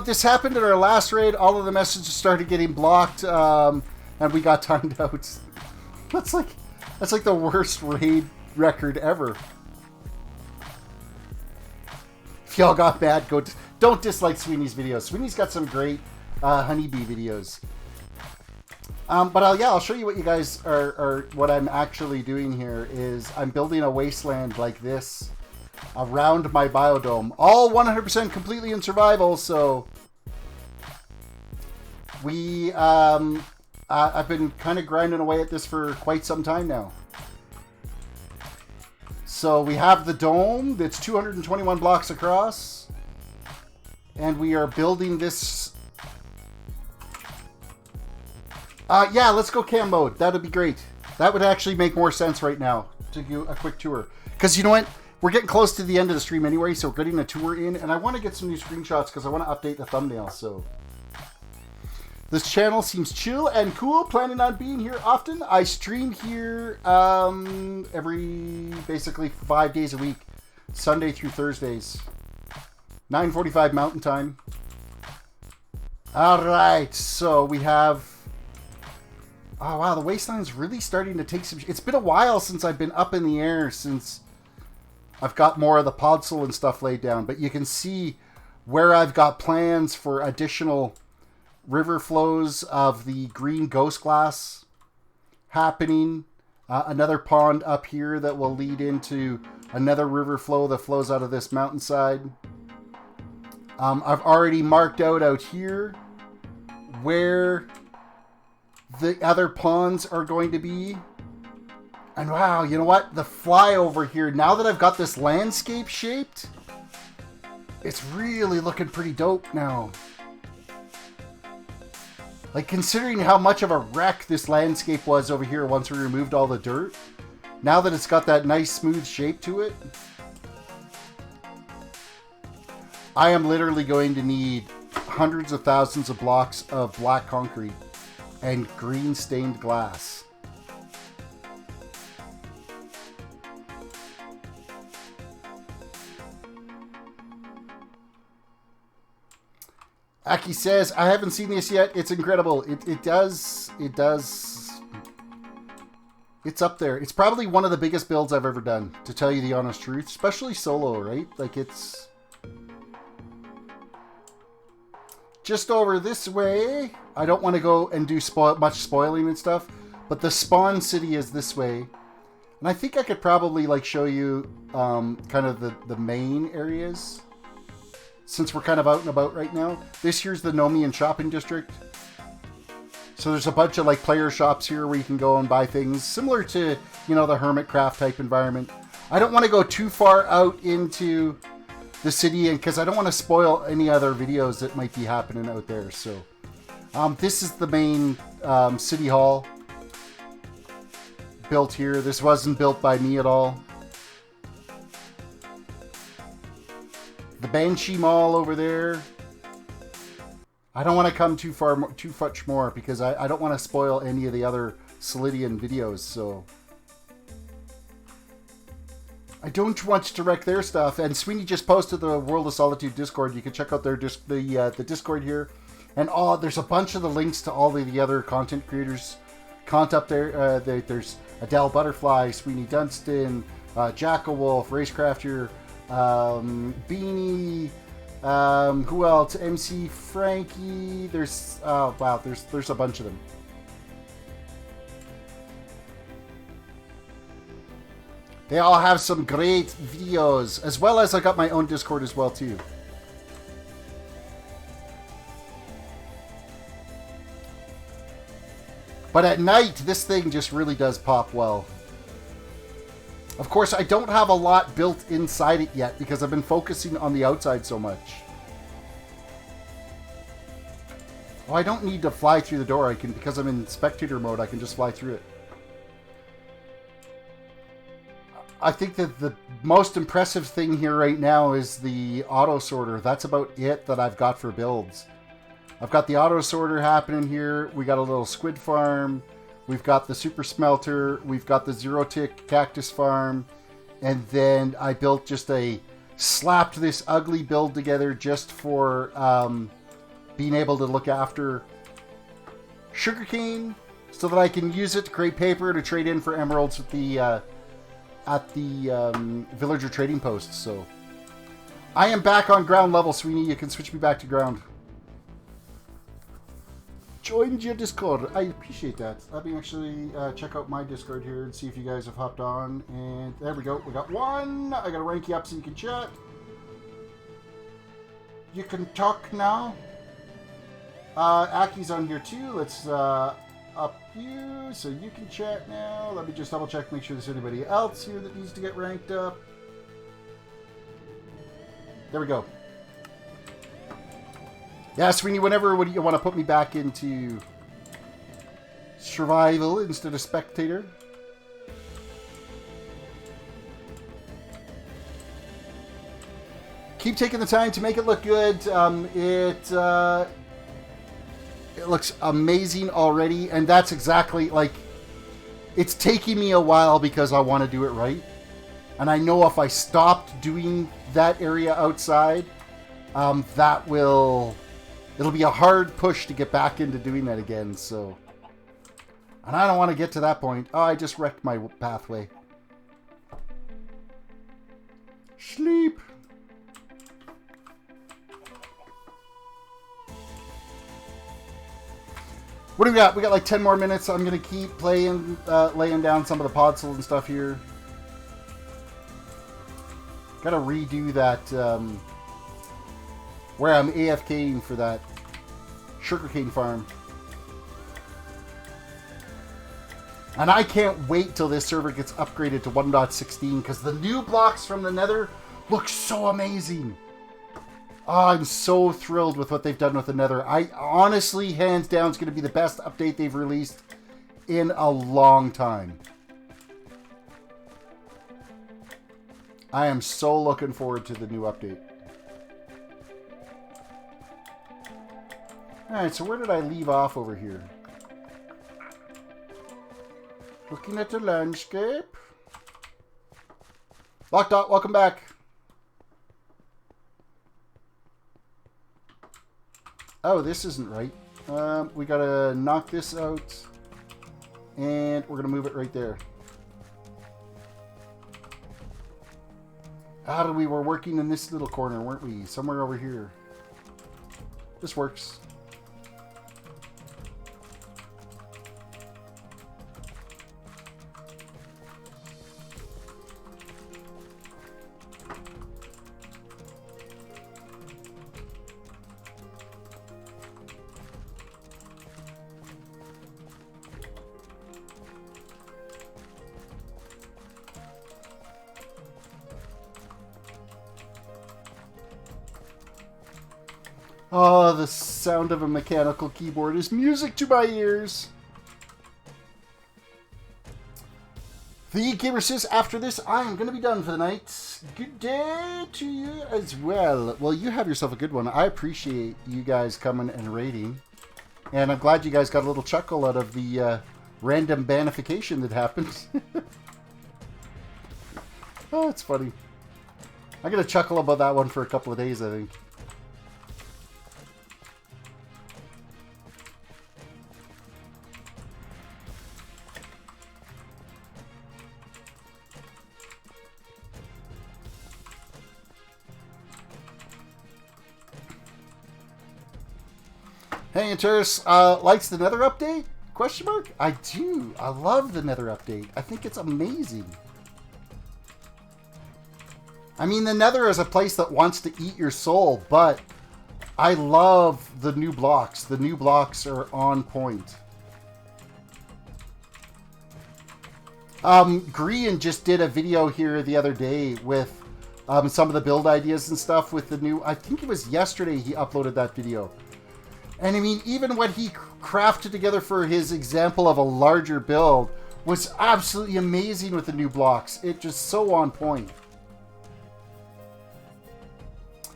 this happened in our last raid. All of the messages started getting blocked, and we got timed out. That's like the worst raid record ever. If y'all got mad, don't dislike Sweeney's videos. Sweeney's got some great honeybee videos. But I'll show you what you guys are what I'm actually doing here is I'm building a wasteland like this around my biodome, all 100% completely in survival. So I've been kind of grinding away at this for quite some time now. So we have the dome that's 221 blocks across, and we are building this. Yeah, let's go cam mode. That'd be great. That would actually make more sense right now to do a quick tour. Because you know what? We're getting close to the end of the stream anyway, so we're getting a tour in. And I want to get some new screenshots because I want to update the thumbnail. So this channel seems chill and cool. Planning on being here often. I stream here basically 5 days a week. Sunday through Thursdays. 9:45 Mountain Time. Alright, so we have Oh, wow, the Wasteland's really starting to take some... It's been a while since I've been up in the air, since I've got more of the podzol and stuff laid down. But you can see where I've got plans for additional river flows of the green ghost glass happening. Another pond up here that will lead into another river flow that flows out of this mountainside. I've already marked out here where the other ponds are going to be. And wow, you know what? The flyover here, now that I've got this landscape shaped, it's really looking pretty dope now. Like, considering how much of a wreck this landscape was over here once we removed all the dirt, now that it's got that nice smooth shape to it, I am literally going to need hundreds of thousands of blocks of black concrete and green stained glass. Aki says, I haven't seen this yet. It's incredible. It does. It's up there. It's probably one of the biggest builds I've ever done, to tell you the honest truth. Especially solo, right? Like, it's just over this way. I don't want to go and do much spoiling and stuff, but the spawn city is this way. And I think I could probably, like, show you kind of the main areas, since we're kind of out and about right now. This here's the Nomian shopping district. So there's a bunch of, like, player shops here where you can go and buy things similar to, you know, the Hermitcraft type environment. I don't want to go too far out into the city, and because I don't want to spoil any other videos that might be happening out there. So this is the main city hall built here. This wasn't built by me at all. The Banshee Mall over there. I don't want to come too much more because I don't want to spoil any of the other Solidian videos. So I don't want to wreck their stuff. And Sweeney just posted the World of Solitude Discord. You can check out their the Discord here. And there's a bunch of the links to all the other content creators. Up there. There's Adele Butterfly, Sweeney Dunstan, Jackal-Wolf, Racecrafter, Beanie, who else? MC Frankie. There's wow, there's a bunch of them. They all have some great videos, as well as I got my own Discord as well too. But at night, this thing just really does pop well. Of course, I don't have a lot built inside it yet because I've been focusing on the outside so much. Oh, I don't need to fly through the door. I can, because I'm in spectator mode, I can just fly through it. I think that the most impressive thing here right now is the auto sorter. That's about it that I've got for builds. I've got the auto sorter happening here. We got a little squid farm. We've got the super smelter. We've got the zero tick cactus farm. And then I built slapped this ugly build together just for being able to look after sugarcane so that I can use it to create paper to trade in for emeralds at the villager trading posts. So I am back on ground level, Sweeney. You can switch me back to ground. Joined your Discord. I appreciate that. Let me actually check out my Discord here and see if you guys have hopped on. And there we go. We got one. I got to rank you up so you can chat. You can talk now. Aki's on here too. Let's up you so you can chat now. Let me just double check, make sure there's anybody else here that needs to get ranked up. There we go. Yeah, Sweeney, whenever you want to put me back into survival instead of spectator. Keep taking the time to make it look good. It looks amazing already, and that's exactly, like, it's taking me a while because I want to do it right. And I know if I stopped doing that area outside, it'll be a hard push to get back into doing that again. So And I don't want to get to that point. Oh, I just wrecked my pathway. Sleep. What do we got? We got like 10 more minutes. I'm going to keep playing, laying down some of the podzol and stuff here. Got to redo that, where I'm AFKing for that sugarcane farm. And I can't wait till this server gets upgraded to 1.16 because the new blocks from the Nether look so amazing. Oh, I'm so thrilled with what they've done with the Nether. I honestly, hands down, it's going to be the best update they've released in a long time. I am so looking forward to the new update. Alright, so where did I leave off over here? Looking at the landscape. Lockdot, welcome back. Oh, this isn't right. We gotta knock this out. And we're gonna move it right there. We were working in this little corner, weren't we? Somewhere over here. This works. Oh, the sound of a mechanical keyboard is music to my ears. The gamer says, after this, I am going to be done for the night. Good day to you as well. Well, you have yourself a good one. I appreciate you guys coming and raiding. And I'm glad you guys got a little chuckle out of the random banification that happened. Oh, it's funny. I'm going to chuckle about that one for a couple of days, I think. Hey, and Terris, likes the Nether update? Question mark? I do. I love the Nether update. I think it's amazing. I mean, the Nether is a place that wants to eat your soul, but I love the new blocks. The new blocks are on point. Grian just did a video here the other day with some of the build ideas and stuff with the new... I think it was yesterday he uploaded that video. And I mean, even what he crafted together for his example of a larger build was absolutely amazing with the new blocks. It's just so on point.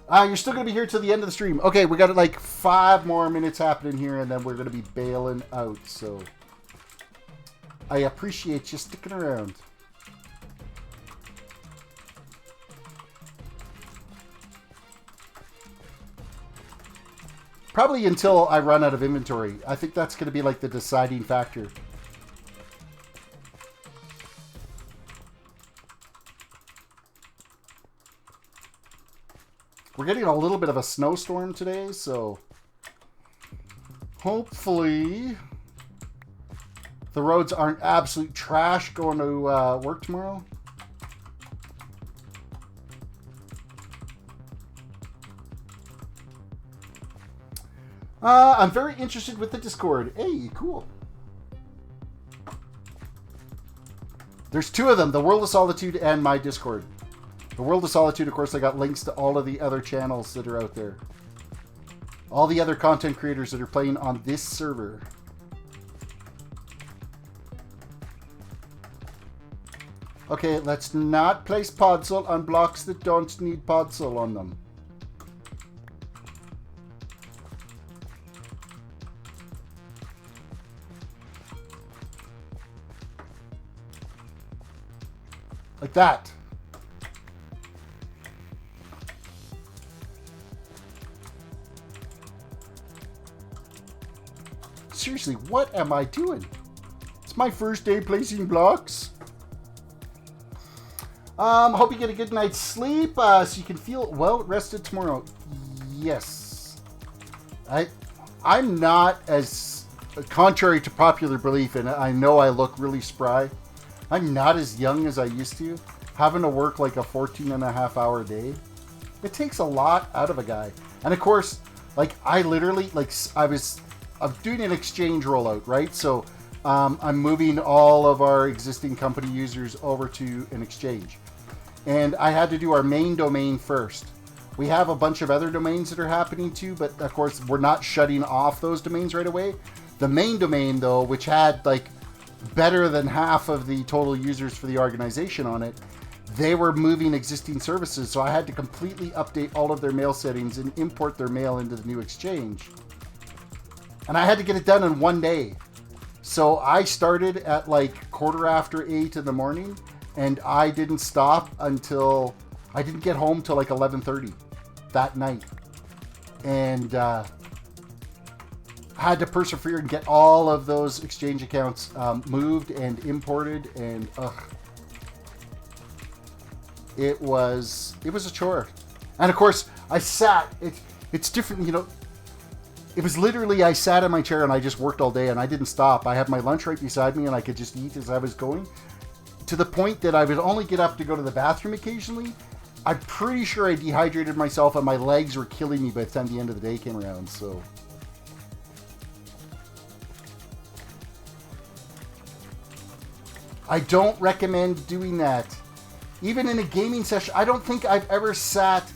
You're still going to be here till the end of the stream. Okay, we got like 5 more minutes happening here, and then we're going to be bailing out. So I appreciate you sticking around. Probably until I run out of inventory. I think that's going to be like the deciding factor. We're getting a little bit of a snowstorm today, so hopefully the roads aren't absolute trash going to work tomorrow. I'm very interested with the Discord. Hey, cool. There's 2 of them, the World of Solitude and my Discord. The World of Solitude, of course, I got links to all of the other channels that are out there. All the other content creators that are playing on this server. Okay, let's not place podzol on blocks that don't need podzol on them. Like that. Seriously, what am I doing? It's my first day placing blocks. Hope you get a good night's sleep so you can feel well rested tomorrow. Yes. I'm not as, contrary to popular belief, and I know I look really spry, I'm not as young as I used to. Having to work like a 14.5-hour day, it takes a lot out of a guy. And of course, like I literally, like I'm doing an exchange rollout, right? So I'm moving all of our existing company users over to an exchange. And I had to do our main domain first. We have a bunch of other domains that are happening too, but of course we're not shutting off those domains right away. The main domain though, which had like better than half of the total users for the organization on it, they were moving existing services, so I had to completely update all of their mail settings and import their mail into the new exchange. And I had to get it done in one day. So I started at like 8:15 in the morning, and I didn't stop until I didn't get home till like 11:30 that night. And had to persevere and get all of those exchange accounts moved and imported, and it was a chore. And of course I sat, it's different, you know. It was literally, I sat in my chair and I just worked all day and I didn't stop. I had my lunch right beside me and I could just eat as I was going, to the point that I would only get up to go to the bathroom occasionally. I'm pretty sure I dehydrated myself and my legs were killing me by the time the end of the day came around. So I don't recommend doing that. Even in a gaming session, I don't think I've ever sat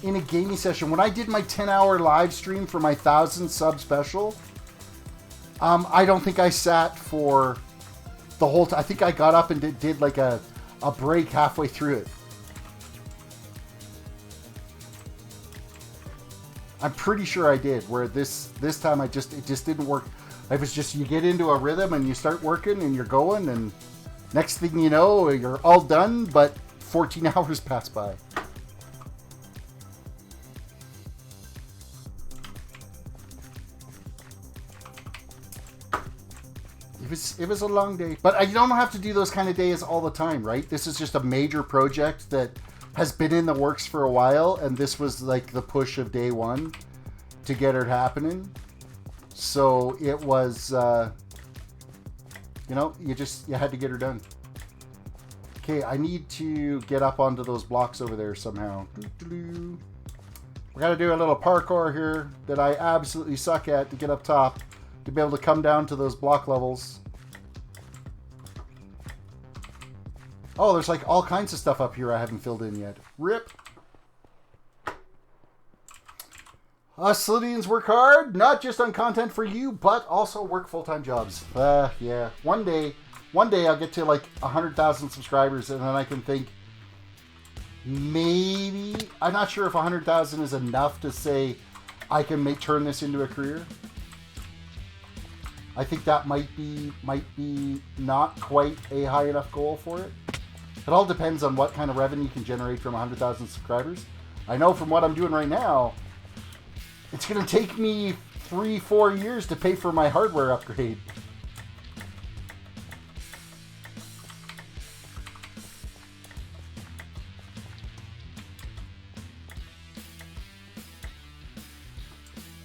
in a gaming session. When I did my 10-hour live stream for my 1,000 sub special, I don't think I sat for the whole time. I think I got up and did like a break halfway through it. I'm pretty sure I did, where this time it just didn't work. It was just, you get into a rhythm and you start working and you're going, and next thing you know, you're all done, but 14 hours pass by. It was a long day, but you don't have to do those kind of days all the time, right? This is just a major project that has been in the works for a while, and this was like the push of day one to get it happening. So it was, you know, you had to get her done. Okay, I need to get up onto those blocks over there somehow. We got to do a little parkour here that I absolutely suck at to get up top, to be able to come down to those block levels. Oh, there's like all kinds of stuff up here I haven't filled in yet. RIP. Us Slidians work hard, not just on content for you, but also work full-time jobs. Yeah. One day I'll get to like 100,000 subscribers, and then I can think, maybe, I'm not sure if 100,000 is enough to say I can turn this into a career. I think that might be not quite a high enough goal for it. It all depends on what kind of revenue you can generate from 100,000 subscribers. I know from what I'm doing right now, it's going to take me 3-4 years to pay for my hardware upgrade.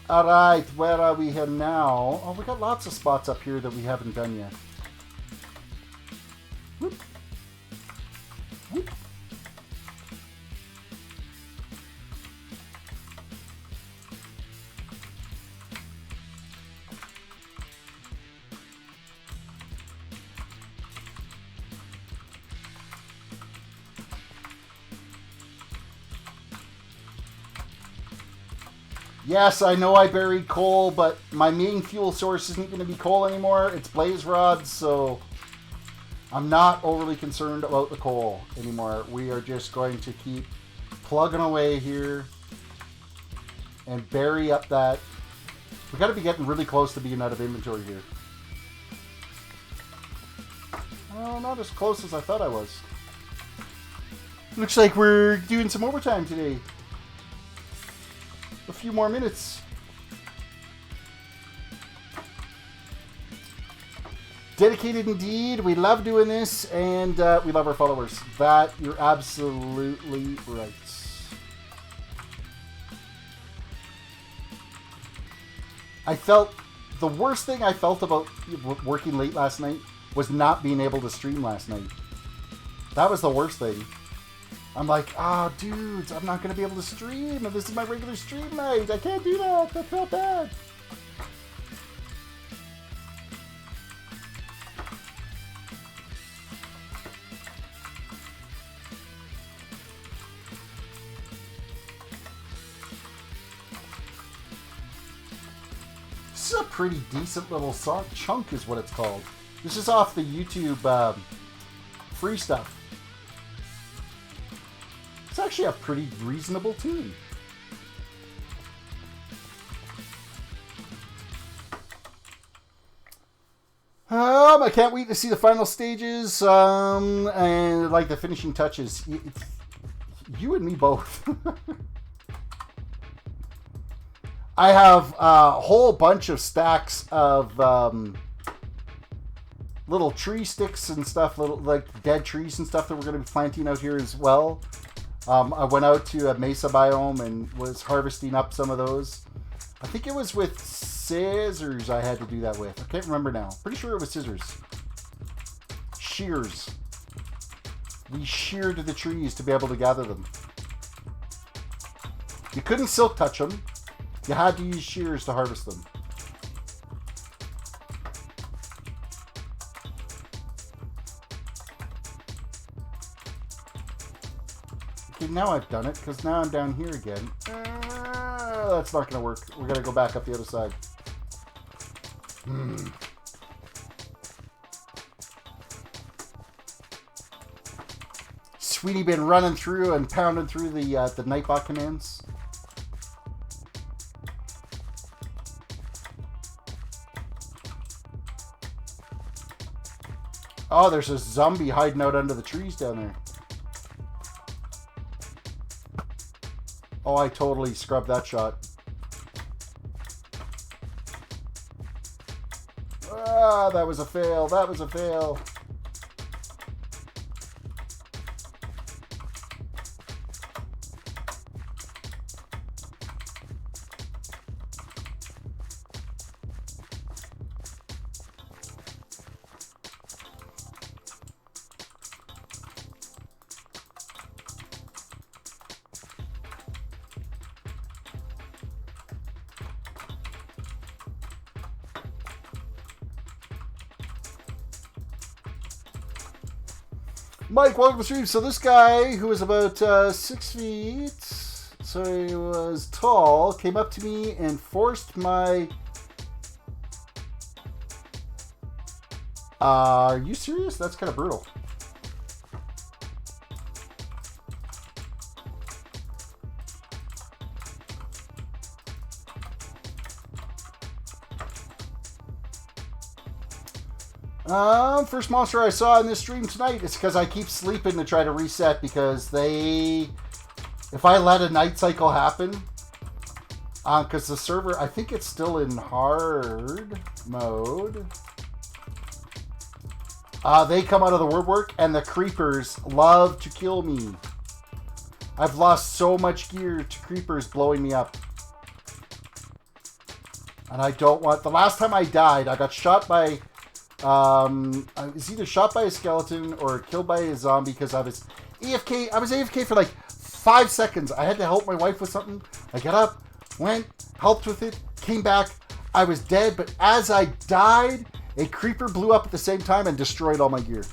Alright, where are we here now? Oh, we got lots of spots up here that we haven't done yet. Whoop. Whoop. Yes, I know I buried coal, but my main fuel source isn't going to be coal anymore. It's blaze rods, so I'm not overly concerned about the coal anymore. We are just going to keep plugging away here and bury up that. We've got to be getting really close to being out of inventory here. Oh, not as close as I thought I was. Looks like we're doing some overtime today. A few more minutes. Dedicated indeed. We love doing this, and we love our followers. That, you're absolutely right. I felt, the worst thing I felt about working late last night was not being able to stream last night. That was the worst thing. I'm like, ah, oh, dudes, I'm not going to be able to stream. This is my regular stream night. I can't do that. That felt bad. This is a pretty decent little song. Chunk is what it's called. This is off the YouTube free stuff. It's actually a pretty reasonable tune. I can't wait to see the final stages and like the finishing touches. It's you and me both. I have a whole bunch of stacks of little tree sticks and stuff, little like dead trees and stuff that we're going to be planting out here as well. I went out to a mesa biome and was harvesting up some of those. I think it was with scissors I had to do that with. I can't remember now. Pretty sure it was scissors. Shears. We sheared the trees to be able to gather them. You couldn't silk touch them. You had to use shears to harvest them. Okay, now I've done it, because now I'm down here again. That's not going to work. We're going to go back up the other side. Sweetie been running through and pounding through the Nightbot commands. Oh, there's a zombie hiding out under the trees down there. Oh, I totally scrubbed that shot. Ah, that was a fail. That was a fail. Mike, welcome to the stream. So this guy, who was about 6 feet, so he was tall, came up to me and forced my... are you serious? That's kind of brutal. First monster I saw in this stream tonight is because I keep sleeping to try to reset, because if I let a night cycle happen, because the server, I think it's still in hard mode, they come out of the woodwork and the creepers love to kill me. I've lost so much gear to creepers blowing me up. And I don't want... The last time I died, I got shot by... I was either shot by a skeleton or killed by a zombie because I was AFK. I was AFK for like 5 seconds. I had to help my wife with something. I got up, went, helped with it, came back. I was dead, but as I died, a creeper blew up at the same time and destroyed all my gear.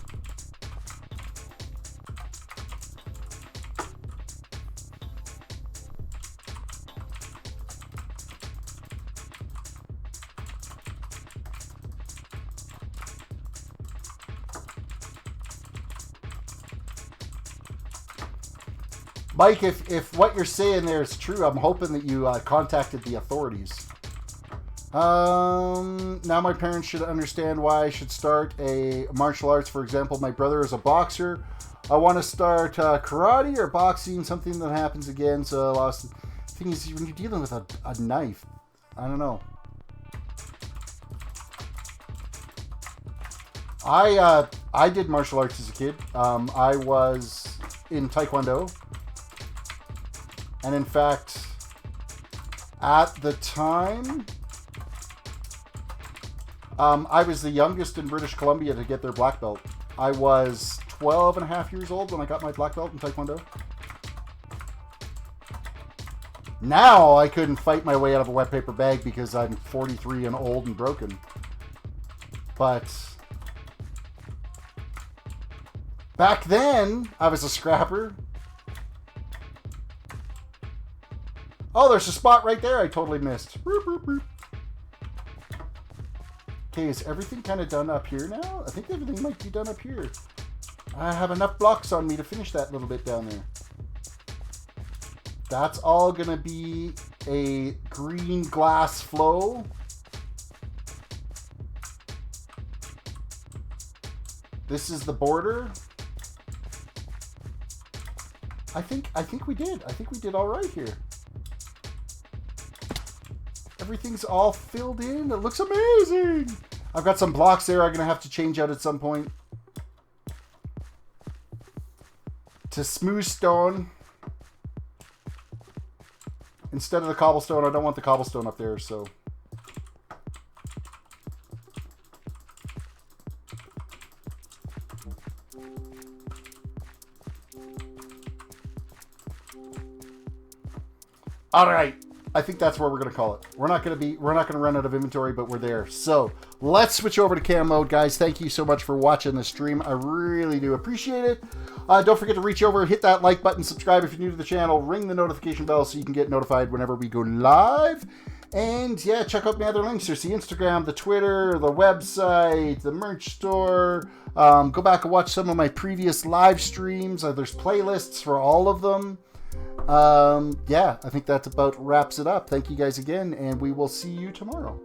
Mike, if what you're saying there is true, I'm hoping that you contacted the authorities. Now my parents should understand why I should start a martial arts. For example, my brother is a boxer. I want to start karate or boxing, something that happens again. So I lost. The thing is, when you're dealing with a knife, I don't know. I did martial arts as a kid. I was in Taekwondo. And in fact, at the time, I was the youngest in British Columbia to get their black belt. I was 12 and a half years old when I got my black belt in Taekwondo. Now I couldn't fight my way out of a wet paper bag because I'm 43 and old and broken. But back then, I was a scrapper. Oh, there's a spot right there I totally missed. Okay, is everything kind of done up here now? I think everything might be done up here. I have enough blocks on me to finish that little bit down there. That's all going to be a green glass flow. This is the border. I think we did. I think we did all right here. Everything's all filled in. It looks amazing. I've got some blocks there I'm going to have to change out at some point to smooth stone. Instead of the cobblestone, I don't want the cobblestone up there, so. All right. I think that's where we're going to call it. We're not going to run out of inventory, but we're there. So let's switch over to cam mode, guys. Thank you so much for watching the stream. I really do appreciate it. Don't forget to reach over, hit that like button, subscribe if you're new to the channel, ring the notification bell so you can get notified whenever we go live. And yeah, check out my other links. There's the Instagram, the Twitter, the website, the merch store. Go back and watch some of my previous live streams. There's playlists for all of them. Yeah, I think that's about wraps it up. Thank you guys again, and we will see you tomorrow.